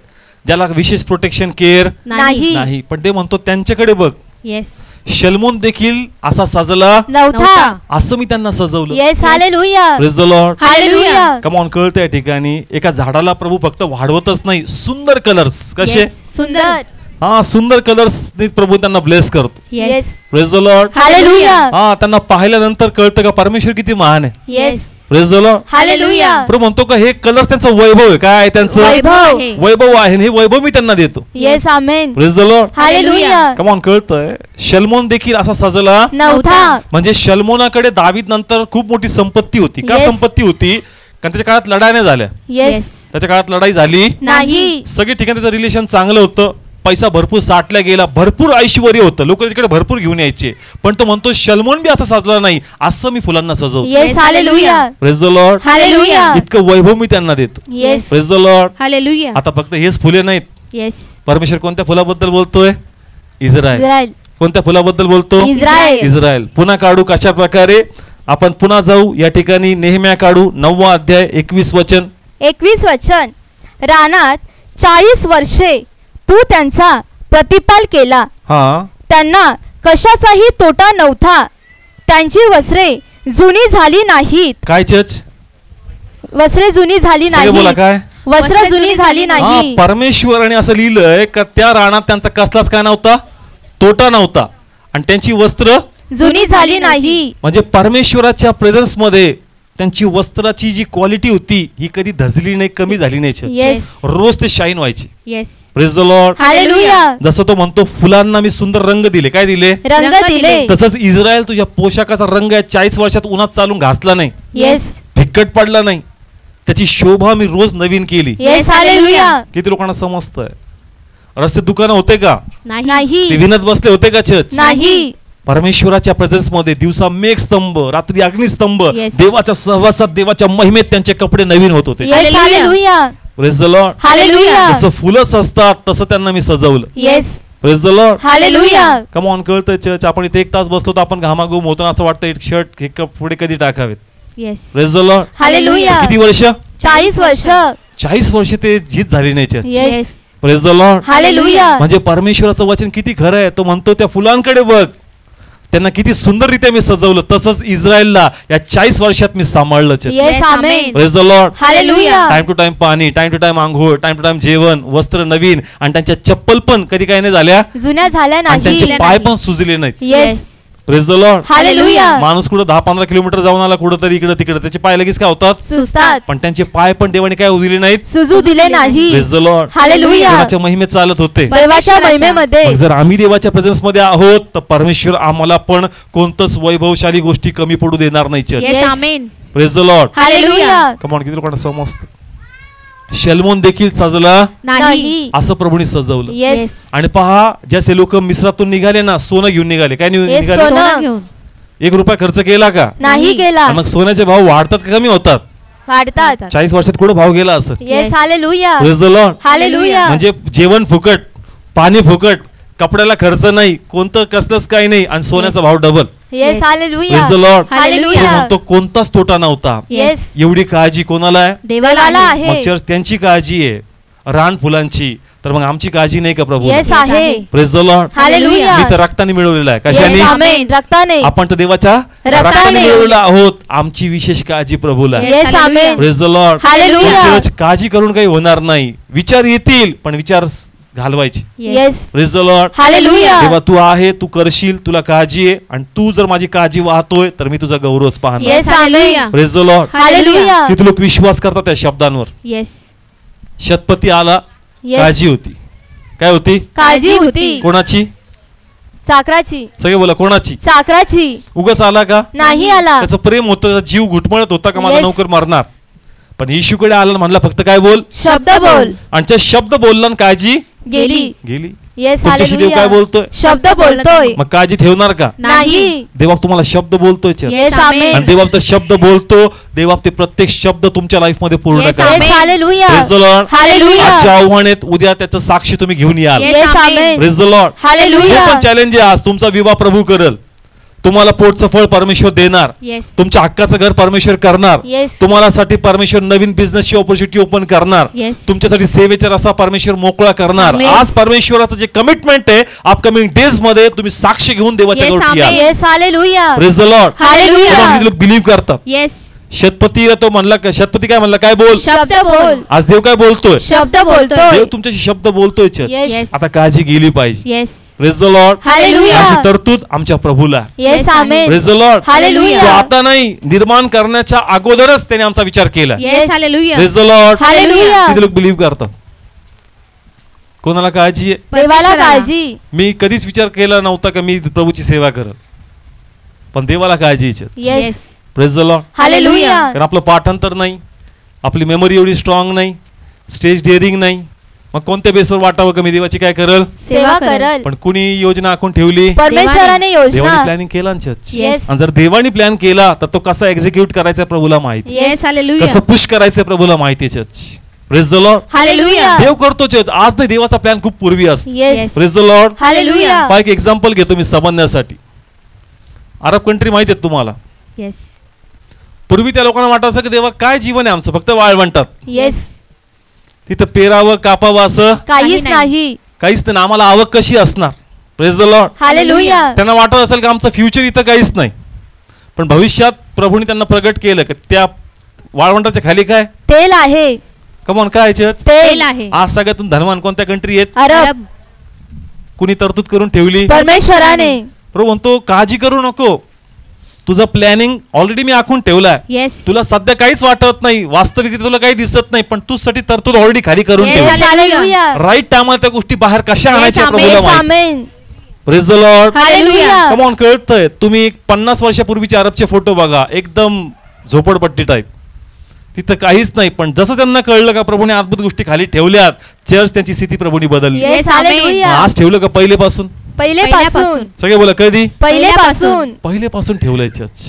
ज्याला विशेष प्रोटेक्शन केअर नाही. नाही. पण ते म्हणतो त्यांच्याकडे बघ, येस. शल्मोन देखील असा सजला नव्हता. असं मी त्यांना सजवलं. Yes. Hallelujah. Praise the Lord. Hallelujah. Come on. कळतं या ठिकाणी एका झाडाला प्रभू फक्त वाढवतच नाही, सुंदर कलर्स कसे, येस. सुंदर. हा सुंदर कलर्स प्रभू त्यांना ब्लेस करतो. Yes. Praise the Lord. Hallelujah. हा त्यांना पाहिल्यानंतर कळतं का परमेश्वर किती महान आहे. Yes. Praise the Lord. Hallelujah. प्रभू म्हणतो का हे कलर्स त्यांचं वैभव आहे. काय आहे त्यांचं वैभव. आहे. वैभव आहे आणि हे वैभव मी त्यांना देतो. Yes. Amen. Praise the Lord. Hallelujah. Come on. कळतंय शल्मोन देखील असा सजला नव्हता. म्हणजे शल्मोनाकडे दावीद नंतर खूप मोठी संपत्ती होती. का Yes. संपत्ती होती, कारण त्याच्या काळात लढाई नाही झाल्या. येस. त्याच्या काळात लढाई झाली नाही. सगळी ठिकाणी त्याचं रिलेशन चांगलं होतं. पैसा भरपूर साठला गेला, भरपूर ऐश्वर्य होतं, लोक त्याच्याकडे भरपूर घेऊन यायचे, पण तो म्हणतो शलमोन बी असा साजला नाही, असं मी फुलांना सजवतो. Yes hallelujah. Praise the Lord. Hallelujah. इतकं वैभव मी त्यांना देतो. Yes. Praise the Lord. Hallelujah. आता फक्त हेच फुले नाहीत. येस. परमेश्वर कोणत्या फुलाबद्दल बोलतोय? इस्रायल. इस्रायल. कोणत्या फुलाबद्दल बोलतो? इस्रायल. इस्रायल. पुन्हा काढू कशा प्रकारे? आपण पुन्हा जाऊ या ठिकाणी नेहम्या काढू 9वा अध्याय 21 वचन. 21 वचन. रानात 40 वर्षे तू त्यांचा प्रतिपाल केला, हा. त्यांना कशाचाही तोटा नव्हता, त्यांची वस्त्रे जुनी झाली नाहीत. काय चर्च? वस्त्रे जुनी झाली सगळे बोला नाही. काय? वस्त्र जुनी झाली हा, नाही. परमेश्वराने असं लिहिलंय का त्या रानात त्यांचा कसलाच काय नव्हता, तोटा नव्हता, आणि त्यांची वस्त्र जुनी झाली नाही. म्हणजे परमेश्वराच्या प्रेझेन्स मध्ये त्यांची वस्त्राची जी क्वालिटी होती ही कधी धजली नाही, कमी झाली नाही. येस. रोज ते शाईन व्हायची. Yes. Praise the Lord. Hallelujah. जसं तो म्हणतो फुलांना मी सुंदर रंग दिले. काय दिले? रंग दिले. तसंच इस्रायल तुझ्या पोशाखाचा रंग या 40 वर्षात उन्हात चालून घासला नाही, येस. फिक्कट पडला नाही, त्याची शोभा मी रोज नवीन केली. Yes hallelujah. किती लोकांना समजतंय? रस्ते दुकानं होते का? ते नाही. विनत बसले होते का चर्च? नाही. परमेश्वराच्या प्रेझेन्स मध्ये दिवसा मेघस्तंभ, रात्री अग्निस्तंभ, Yes. देवाच्या सहवासात, देवाच्या महिमेत त्यांचे कपडे नवीन होत होते. Yes hallelujah. Praise the Lord. Hallelujah. जसं फुलंच असतात तसं त्यांना मी सजवलं. Yes. Praise the Lord. Hallelujah. Come on. कळतंय चर्च? आपण इथे 1 तास बसलो तर आपण घामाघूम होतो, असं वाटतं एक शर्ट हे कपडे कधी टाकावेत. Yes. Praise the Lord. Hallelujah. किती वर्ष? 40 वर्ष. 40 वर्ष ते झीज झाली नाही church. Yes. Praise the Lord. Hallelujah. म्हणजे परमेश्वराचं वचन किती खरं आहे. तो म्हणतो त्या फुलांकडे बघ, त्यांना किती सुंदररित्या मी सजवलं, तसंच इस्रायलला या 40 वर्षात मी सांभाळलं. Yes amen. Praise the Lord. Hallelujah. Time to time पाणी, टाइम टू टाइम आंघोळ, टाइम टू टाइम जेवण, वस्त्र नवीन, आणि त्यांच्या चप्पल पण कधी काही नाही झाल्या, जुन्या झाल्या आणि त्यांचे नाही. पाय पण सुजले नाहीत. Yes. Praise the Lord. Hallelujah. माणूस कुठं 10-15 किलोमीटर जाऊन आला कुठं तरी इकडे तिकडे, त्याचे पाय लगेच काय होतात? सुस्तात. पण त्यांचे पाय पण देवाने काय दिले नाहीत? सुजू दिले नाही. Praise the Lord. हालेलुया. देवाच्या महिमेत चालत होते. देवाच्या महिमेमध्ये. मग जर आम्ही देवाच्या प्रेझेन्स मध्ये आहोत तर परमेश्वर आम्हाला पण कोणतंच वैभवशाली गोष्टी कमी पडू देणार नाही. Yes amen. Praise the Lord. Hallelujah. Come on. किती लोकांना समजतं? शलमोन देखील सजला नाही. असं प्रभूने सजवलं. येस. आणि पहा, जसे लोक मिस्रातून निघाले ना, सोनं घेऊन निघाले. काय येस, निघाले? सोनं. सोनं घेऊन. 1 रुपया खर्च केला का? नाही केला. आणि मग सोन्याचे भाव वाढतात का कमी होतात? वाढतात. 40 वर्षात कुठं भाव गेला असं? Yes hallelujah. Praise the Lord. Hallelujah. म्हणजे जेवण फुकट, पाणी फुकट, कपड्याला खर्च नाही, कोणतं कसलंच काही नाही, आणि सोन्याचा भाव double. Yes hallelujah. Praise the Lord. Hallelujah. तो म्हणतो कोणताच तोटा नव्हता. येस. एवढी काळजी कोणाला आहे? देवाला आहे. मग चर्च त्यांची काळजी आहे रान फुलांची, तर मग आमची काळजी नाही का प्रभू? येस आहे. Praise the Lord. हालेलुया. मी तर रक्ताने मिळवलेला आहे. येस कशाने? आमेन. रक्ताने. आपण तर देवाच्या रक्ताने रक्ताने मिळवलेला आहोत. आमची विशेष काळजी प्रभूला आहे. Yes amen. Praise the Lord. Hallelujah. Church काळजी करून काही होणार नाही. विचार येतील पण विचार घालवायचे. Yes. Praise the Lord. Hallelujah. तेव्हा तू आहे, तू करशील, तुला काळजी आहे, आणि तू जर माझी काळजी वाहतोय तर मी तुझा गौरवच पाहणार. Yes amen. Praise the Lord. Hallelujah. किती लोक विश्वास करतात त्या शब्दांवर? येस. शतपती आला, येस. काळजी होती. काय होती? काळजी होती. कोणाची? चाकराची. सगळे बोला, कोणाची? चाकराची. उगाच आला का? नाही आला. त्याचं प्रेम होतं, त्याचा जीव घुटमळत होता का माझा Yes. नोकर मरणार, पण येशूकडे आला आणि म्हणला फक्त काय बोल, शब्द बोल. आणि त्या शब्द बोलला आणि काळजी गेली. गेली. येस तुमच्याशी देव काय हालेलुया. बोलतोय? शब्द बोलतोय. मग काळजी ठेवणार का? नाही. देवा तुम्हाला शब्द बोलतोय चर्च. येस आणि आमेन. देवा ते शब्द बोलतो, देवा ते प्रत्येक शब्द तुमच्या लाईफ मध्ये पूर्ण Yes, करा. Amen. Yes hallelujah. Praise the Lord. Hallelujah. आजच्या आव्हान आहेत, उद्या त्याचं साक्षी तुम्ही घेऊन याल. Yes, yes amen. Amen. Praise the Lord. Hallelujah. जो पण चॅलेंज आहे आज, तुमचा विवाह प्रभू करल, तुम्हाला पोटचं फळ परमेश्वर देणार, येस. तुमच्या हक्काचं घर परमेश्वर करणार, Yes. तुम्हाला साठी परमेश्वर नवीन बिझनेसची ऑपॉर्च्युनिटी ओपन करणार, Yes. तुमच्यासाठी सेवेचा रस्ता परमेश्वर मोकळा करणार. Amen. आज परमेश्वराचं जे कमिटमेंट आहे, अपकमिंग डेज मध्ये तुम्ही साक्ष घेऊन देवाच्या Yes, गोष्टी याल. Amen. Yes hallelujah. Praise the Lord. Hallelujah. लोक बिलीव्ह करतात. येस. शतपतीला तो म्हणला, शतपती काय म्हणला, काय बोल. शब्द बोल. आज देव काय बोलतोय? शब्द बोलतोय. देव तुमच्याशी शब्द बोलतोय चर्च. येस. Yes. आता काळजी गेली पाहिजे. Yes. Praise the Lord. Hallelujah. आमची तरतूद आमच्या प्रभूला. Yes amen. Praise the Lord. Hallelujah. तो आता नाही, निर्माण करण्याच्या अगोदरच त्याने आमचा विचार केला. Yes. Hallelujah. Praise the Lord. Hallelujah. किती लोक बिलीव्ह करतात? कोणाला काळजी आहे? देवाला परमेश्वराला. काळजी. मी कधीच विचार केला नव्हता की मी प्रभूची सेवा करल, पण देवाला काळजी आहे. Yes. Praise the Lord. Hallelujah. कारण आपलं पाठांतर नाही, आपली मेमरी एवढी स्ट्रॉंग नाही, स्टेज डेअरिंग नाही, मग कोणत्या बेसवर वाटावं का मी देवाची काय करल? सेवा करल. पण कुणी योजना आखून ठेवली? परमेश्वराने योजना. देवाने प्लॅनिंग केला ना चर्च. Yes. आणि जर देवाने प्लॅन केला तर तो कसा एक्झिक्यूट करायचा प्रभूला माहिती, येस हालेलुया. कसं पुश करायचं प्रभूला माहिती church. Praise the Lord. Hallelujah. देव करतो चर्च, आज नाही, देवाचा प्लॅन खूप पूर्वी असतो. Yes. Praise the Lord. Hallelujah. पहा एक एक्झाम्पल घेतो मी समजण्यासाठी. अरब कंट्री माहिती आहे तुम्हाला? येस. पूर्वी त्या लोकांना वाटायचं की देवा काय जीवन आहे आमचं, फक्त वाळवंटात. येस. तिथं पेरावं कापावं असं काहीच नाही. नाही. काहीच नाही. आम्हाला आवक कशी असणार? Praise the Lord. हालेलुया. त्यांना वाटत असेल की आमचं फ्युचर इथं काहीच नाही, पण भविष्यात प्रभूने त्यांना प्रगट केलं की त्या वाळवंटाच्या खाली काय तेल आहे. कमॉन काय चर्च? तेल आहे. आज सगळ्यातून धनवान कोणत्या कंट्री आहेत? अरब. कुणी तरतूद करून ठेवली? परमेश्वराने. प्रभू म्हणतो काळजी करू नको, तुझं प्लॅनिंग ऑलरेडी मी आखून ठेवलाय. येस. तुला सध्या काहीच वाटत नाही, वास्तविक तुला काही दिसत नाही, पण तू साठी तरतूद ऑलरेडी खाली करून Yes, ठेवली. हालेलुया. राईट टायमाला त्या गोष्टी बाहेर कशा Yes, आणायच्या amen. प्रभूला येस. माहिती. Amen. Praise the Lord. Hallelujah. Come on, कळतंय. तुम्ही 50 वर्षापूर्वीचे अरबचे फोटो बघा, एकदम झोपडपट्टी टाईप, तिथं काहीच नाही. पण जसं त्यांना कळलं का प्रभूने अद्भुत गोष्टी खाली ठेवल्यात, चर्च त्यांची स्थिती प्रभूने बदलली. येस. Yes, amen. हालेलुया. आज ठेवलं का पहिलेपासून? पहिलेपासून. सगळे बोला कधी? पहिलेपासून. पहिलेपासून ठेवलंय church.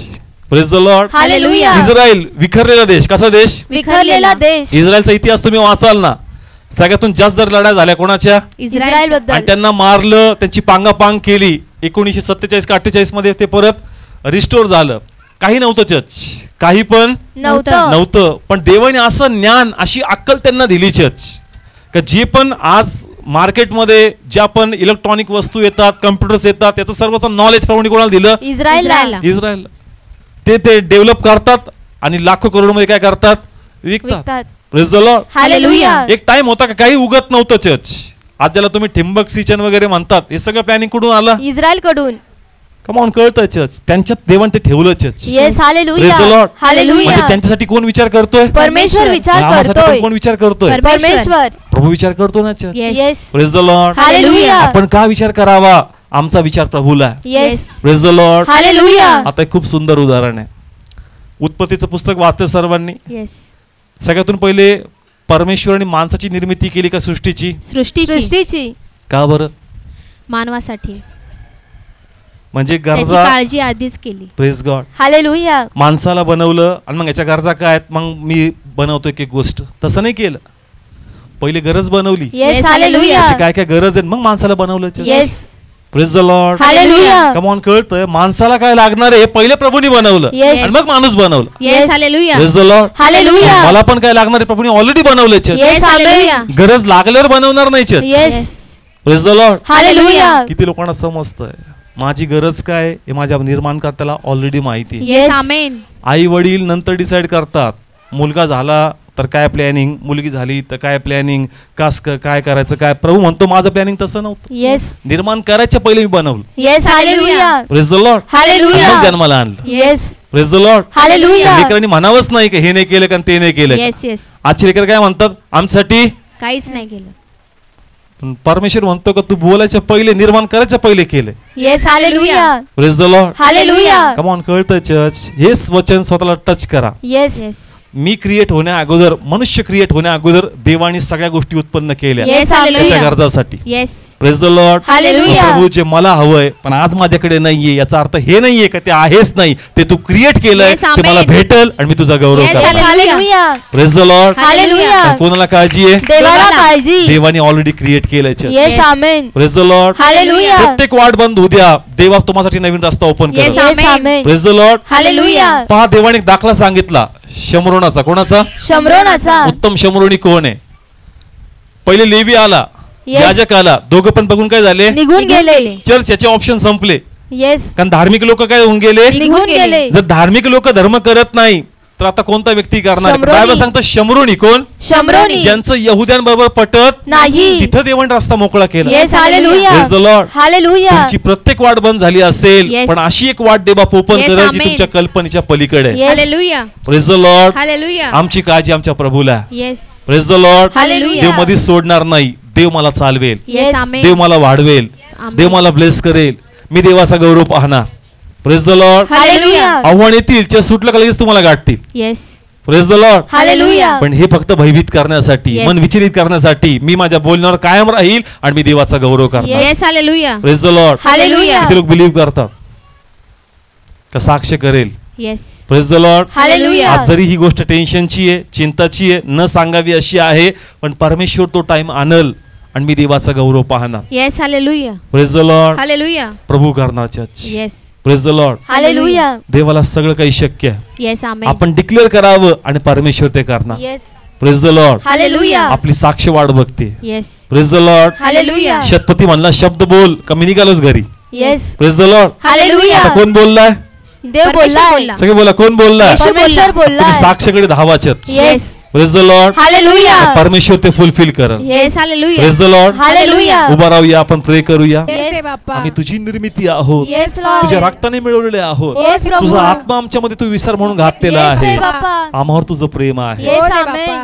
Praise the Lord. Hallelujah. Israel विखरलेला देश. कसा देश? विखरलेला देश. इस्रायलचा इतिहास तुम्ही वाचाल ना, सगळ्यातून जास्त जर लढाई झाल्या कोणाच्या? इस्रायल आणि बद्दल. त्यांना मारलं, त्यांची पांगापांग केली. 1947 का 48 मध्ये ते परत रिस्टोर झालं. काही नव्हतं चर्च, काही पण नव्हतं. पण देवाने असं ज्ञान, अशी अक्कल त्यांना दिली चर्च, का जे पण आज मार्केटमध्ये ज्या पण इलेक्ट्रॉनिक वस्तू येतात, कम्प्युटर्स येतात, त्याचं सर्वचं नॉलेज प्रभूने कोणाला दिलं? इस्रायलला. इस्रायल. ते डेव्हलप करतात आणि लाखो करोडमध्ये काय करतात? विकतात. Praise the Lord. हालेलुया. एक टाइम होता का काही उगत नव्हतं चर्च. आज ज्याला तुम्ही ठिंबक सिंचन वगैरे म्हणतात, हे सगळं प्लॅनिंग कुठून आलं? इस्रायल कडून. कमॉन, कळतं चर्च. त्यांच्यात देवाने ते ठेवलं church. Yes. Hallelujah. Praise the Lord. Hallelujah. म्हणजे त्यांच्यासाठी कोण विचार करतोय? परमेश्वर विचार आम्हासाठी पण करतोय. कोण विचार करतोय? परमेश्वर. प्रभू विचार करतो ना church. Yes. Praise the Lord. Hallelujah. आपण का विचार करावा? आमचा विचार प्रभूला आहे. Yes. Praise the Lord. Hallelujah. आता एक खूप सुंदर उदाहरण आहे. उत्पत्तीचं पुस्तक वाचतं सर्वांनी. येस. सगळ्यातून पहिले परमेश्वराने माणसाची निर्मिती केली का सृष्टीची? सृष्टीची. का बरं? मानवासाठी. म्हणजे त्याची गरजा. काळजी आधीच केली. Praise God. हालेलुया. माणसाला बनवलं आणि मग याच्या गरजा काय आहेत, मग मी बनवतो एक एक गोष्ट. तसं नाही केलं. पहिले गरज बनवली, येस. हालेलुया. त्याची काय काय गरज आहे, मग माणसाला बनवलं. Yes. Praise the Lord. Hallelujah. Come on, कळतंय. माणसाला काय लागणार आहे पहिले प्रभूने बनवलं Yes. आणि मग माणूस बनवलं. Yes. Hallelujah. Praise the Lord. Hallelujah. मला पण काय लागणार आहे प्रभूने ऑलरेडी बनवलं. येस. हालेलुया. गरज लागल्यावर बनवणार नाही. Yes. Praise the Lord. Hallelujah. किती लोकांना समजतंय माझी गरज काय हे माझ्या निर्माणकर्त्याला ऑलरेडी माहिती आहे. येस. आमेन. आई वडील नंतर डिसाईड करतात. मुलगा झाला तर काय प्लॅनिंग, मुलगी झाली तर काय प्लॅनिंग, काय करायचं काय. प्रभू म्हणतो माझं प्लॅनिंग तसं नव्हतं. येस. निर्माण करायच्या पहिले मी बनवलं. Yes. Hallelujah. Praise the Lord. Hallelujah. मग जन्माला आणलं. Yes. Praise the Lord. Hallelujah. लेकरांनी म्हणावंच नाही की हे नाही केलं का ते नाही केलं. येस. येस. आजचे लेकर काय म्हणतात? आमच्यासाठी काहीच नाही केलं. पण परमेश्वर म्हणतो का तू बोलायच्या पहिले, निर्माण करायच्या पहिले केले. Yes. Hallelujah. Praise the Lord. Hallelujah. Come on, कळतं चर्च. हेच वचन स्वतःला टच करा. येस. येस. मी क्रिएट होण्या अगोदर, मनुष्य क्रिएट होण्या अगोदर देवाने सगळ्या गोष्टी उत्पन्न केल्या येस. त्याच्या हालेलुया. गरजासाठी. Yes. Praise the Lord. Hallelujah. प्रभू जे मला हवंय पण आज माझ्याकडे नाहीये, याचा अर्थ हे नाहीये का ते आहेच नाही. ते तू क्रिएट केलंय, Yes, ते मला amen. भेटल आणि मी तुझा गौरव Yes, करणार. Hallelujah. Praise the Lord. Hallelujah. पण कोणाला काळजी आहे? देवाला काळजी. देवाने ऑलरेडी क्रिएट केलंय. Yes. Yes. Amen. Praise the Lord. Hallelujah. प्रत्येक वाट बंद होऊ द्या, देवा तुम्हासाठी नवीन रस्ता ओपन Yes, करेल. Yes. Amen. Amen. Praise the Lord. Hallelujah. पहा, देवाने एक दाखला सांगितला शमरोनाचा. कोणाचा? शमरोनाचा. उत्तम शमरोनी कोण आहे? पहिले लेवी आला, Yes. याजक आला, दोघं पण बघून काय झाले? निघून गेले. चर्च याचे ऑप्शन संपले. येस. कारण धार्मिक लोक काय होऊन गेले? निघून गेले. जर धार्मिक लोक धर्म करत नाही तर आता कोणता व्यक्ती करणार? शमरोनी. बायबल सांगतं शमरोनी कोण? शमरोनी. ज्यांचं यहुद्यांबरोबर पटत नाही. तिथं देवाने रस्ता मोकळा केला. Yes. Hallelujah. Praise the Lord. Hallelujah. तुमची प्रत्येक वाट बंद झाली असेल Yes. पण अशी एक वाट देवा ओपन Yes, करेल जी amen. तुमच्या कल्पनेच्या पलीकडे आहे. Yes. Hallelujah. Praise the Lord. Hallelujah. आमची काळजी आमच्या प्रभूला आहे. Yes. Praise the Lord. Hallelujah. देव मधीच सोडणार नाही. देव मला चालवेल, येस. आमेन. देव मला वाढवेल, आमेन. देव मला ब्लेस करेल. मी देवाचा गौरव पाहणार. Praise the Lord. हालेलुया. आव्हान येतील, चेस सुटलं का लगेच तुम्हाला गाठतील. Yes. Praise the Lord. Hallelujah. पण हे फक्त भयभीत करण्यासाठी, Yes. मन विचलित करण्यासाठी. मी माझ्या बोलण्यावर कायम राहील आणि मी देवाचा गौरव करणार. Yes hallelujah. Praise the Lord. Hallelujah. किती लोक बिलीव्ह करतात का साक्ष करेल? Yes. Praise the Lord. Hallelujah. आज जरी ही गोष्ट टेन्शनची आहे, चिंताची आहे, न सांगावी अशी आहे, पण परमेश्वर तो टाइम आणल आणि मी देवाचा गौरव पाहणार. Yes hallelujah. Praise the Lord. Hallelujah. प्रभू करणार church. Yes. Praise the Lord. Hallelujah. देवाला सगळं काही शक्य आहे. Yes amen. आपण डिक्लेअर करावं आणि परमेश्वर ते करणार. Yes. Praise the Lord. Hallelujah. आपली साक्ष वाट बघते. Yes. Praise the Lord. Hallelujah. शतपती म्हणला शब्द बोल कमी निघालोच घरी. Yes. Praise the Lord. Hallelujah. आता कोण बोललाय? देव परमेश्वर बोलला. बोलला. सगळे बोला कोण बोललाय? येशू परमेश्वर बोलला. तुम्ही साक्षकडे धावा church. Yes. Praise the Lord. Hallelujah. परमेश्वर ते फुलफिल करल. Yes hallelujah. Praise the Lord. Hallelujah. उभा राहूया, आपण प्रे करूया. येस. आम्ही तुझी निर्मिती आहोत, येस लॉर्ड. तुझ्या रक्ताने मिळवलेले आहोत. येस प्रभू. तुझा आत्मा आमच्यामध्ये तू विसर म्हणून घातलेला येस आहे. रे बाप्पा. आम्हावर तुझं प्रेम आहे. येस आमेन.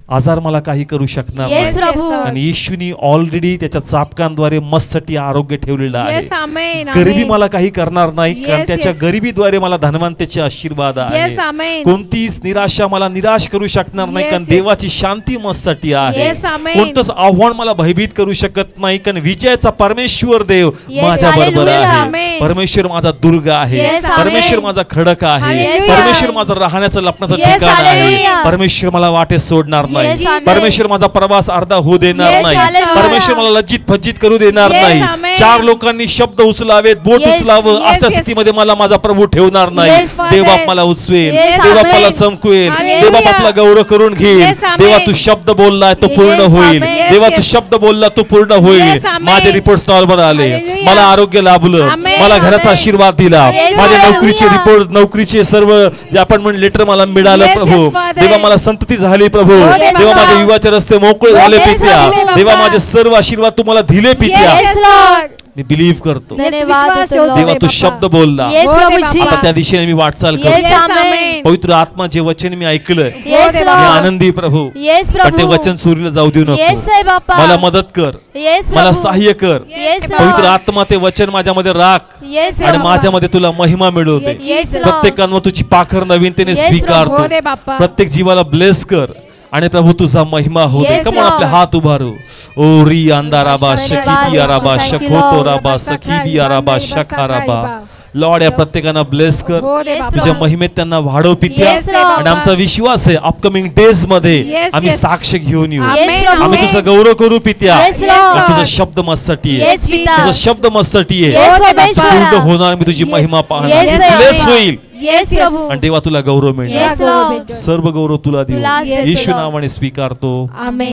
आजार मला काही करू शकणार येस नाही. प्रभू. आणि येशूनी ऑलरेडी त्याच्या चापकांद्वारे मस्तसाठी आरोग्य ठेवलेलं आहे. Yes, amen, गरिबी amen. मला काही करणार नाही, कारण Yes, त्याच्या yes. गरिबीद्वारे मला धनवंतेचे आशीर्वाद Yes, आहे. amen. कोणतीच निराशा मला निराश करू शकणार नाही, Yes, कारण yes. देवाची शांती मस्तसाठी आहे. Yes, amen. कोणतंच आव्हान मला भयभीत करू शकत नाही, कारण विजयाचा परमेश्वर देव Yes, माझ्या बरोबर hallelujah. आहे. Amen. परमेश्वर माझा दुर्ग आहे. Yes, amen. परमेश्वर माझा खडक आहे. Hallelujah. परमेश्वर माझं राहण्याचं लपण्याचं Yes, ठिकाण आहे. hallelujah. परमेश्वर मला वाटेत सोडणार नाही. Yes, amen. परमेश्वर माझा प्रवास अर्धा होऊ देणार Yes, नाही. hallelujah. परमेश्वर मला लज्जित फज्जित करू देणार Yes, नाही. amen. चार लोकांनी शब्द उचलावेत, बोट Yes, उचलावं, yes, अशा yes. स्थितीमध्ये मला माझा प्रभू ठेवणार नाही. Yes, Father. देवबाप मला उचवेल, Yes, देवबाप amen. मला चमकवेल, Hallelujah. देवबाप आपला गौरव करून घेईल. Yes, amen. देवा तू शब्द बोललाय तो Yes, पूर्ण होईल. amen. देवा Yes, तू yes. शब्द बोलला तो पूर्ण होईल. Yes, amen. माझे रिपोर्ट नॉर्मल आले, Hallelujah. मला आरोग्य लाभलं, Amen. मला घराचा Amen. आशीर्वाद दिला, Yes, माझ्या hallelujah. नोकरीचे रिपोर्ट, नोकरीचे सर्व जे अपॉइंटमेंट लेटर मला मिळालं Yes, प्रभू. yes, Father. देवा मला संतती झाली प्रभू. Yes, देवा Father. माझ्या विवाहाचे रस्ते मोकळे झाले Yes, पित्या. Father. देवा माझे सर्व आशीर्वाद तुम्हाला दिले पित्या. Yes, Lord. मी बिलीव्ह करतो. धन्यवाद विश्वास देतो, ठेवतो. देवा Lord. तू शब्द बोलला, Yes, हो रे प्रभूजी. बाप्पा. आता त्या दिशेने मी वाटचाल Yes, करतो. Yes, amen. amen. पवित्र आत्मा जे वचन मी ऐकलंय Yes, मी Lord. आनंदी प्रभू, Yes, पण ते प्रभू. वचन सुरीला जाऊ देऊ Yes, नको. साई बाप्पा. मला मदत कर, Yes, मला प्रभू. सहाय्य कर. Yes, पवित्र Lord. आत्मा ते वचन माझ्यामध्ये राख Yes, आणि प्रभू. माझ्यामध्ये तुला महिमा मिळवू दे. Yes, Lord. प्रत्येकांवर तुझी पाखर नवीनतेने Yes, स्वीकारतो. हो दे बाप्पा. प्रत्येक जीवाला ब्लेस कर आणि प्रभू तुझा महिमा होऊ दे. Yes, कमोन आपले Lord. हात उभारू. ओ री अंधाराबा धन्यवाद, शकीबी अराबा Thank you, शकोतो Lord. राबा सखीबी अराबा शखाराबा. लॉर्ड या प्रत्येकांना ब्लेस कर. हो दे Yes, बाप्पा. तुझ्या महिमेत त्यांना वाढव पित्या. Yes, Lord. आणि आमचा विश्वास आहे अपकमिंग डेज मध्ये Yes, आम्ही yes. साक्ष घेऊन येऊ. Amen, Yes, प्रभू. आम्ही amen. तुझा गौरव करू पित्या. Yes, Lord. आणि तुझा शब्द मस्तटी आहे. Yes, पिता. तुझा शब्द मस्तटी आहे. Yes, हो दे परमेश्वरा. पूर्ण होणार, मी तुझी Yes. महिमा पाहणार. Yes, bless Lord. होईल Yes, प्रभू. आणि देवा तुला गौरव मिळणार. Yes, Lord. सर्व गौरव तुला देऊ. तुलाच देतो, येशू Lord. नावाने स्वीकारतो. आमेन.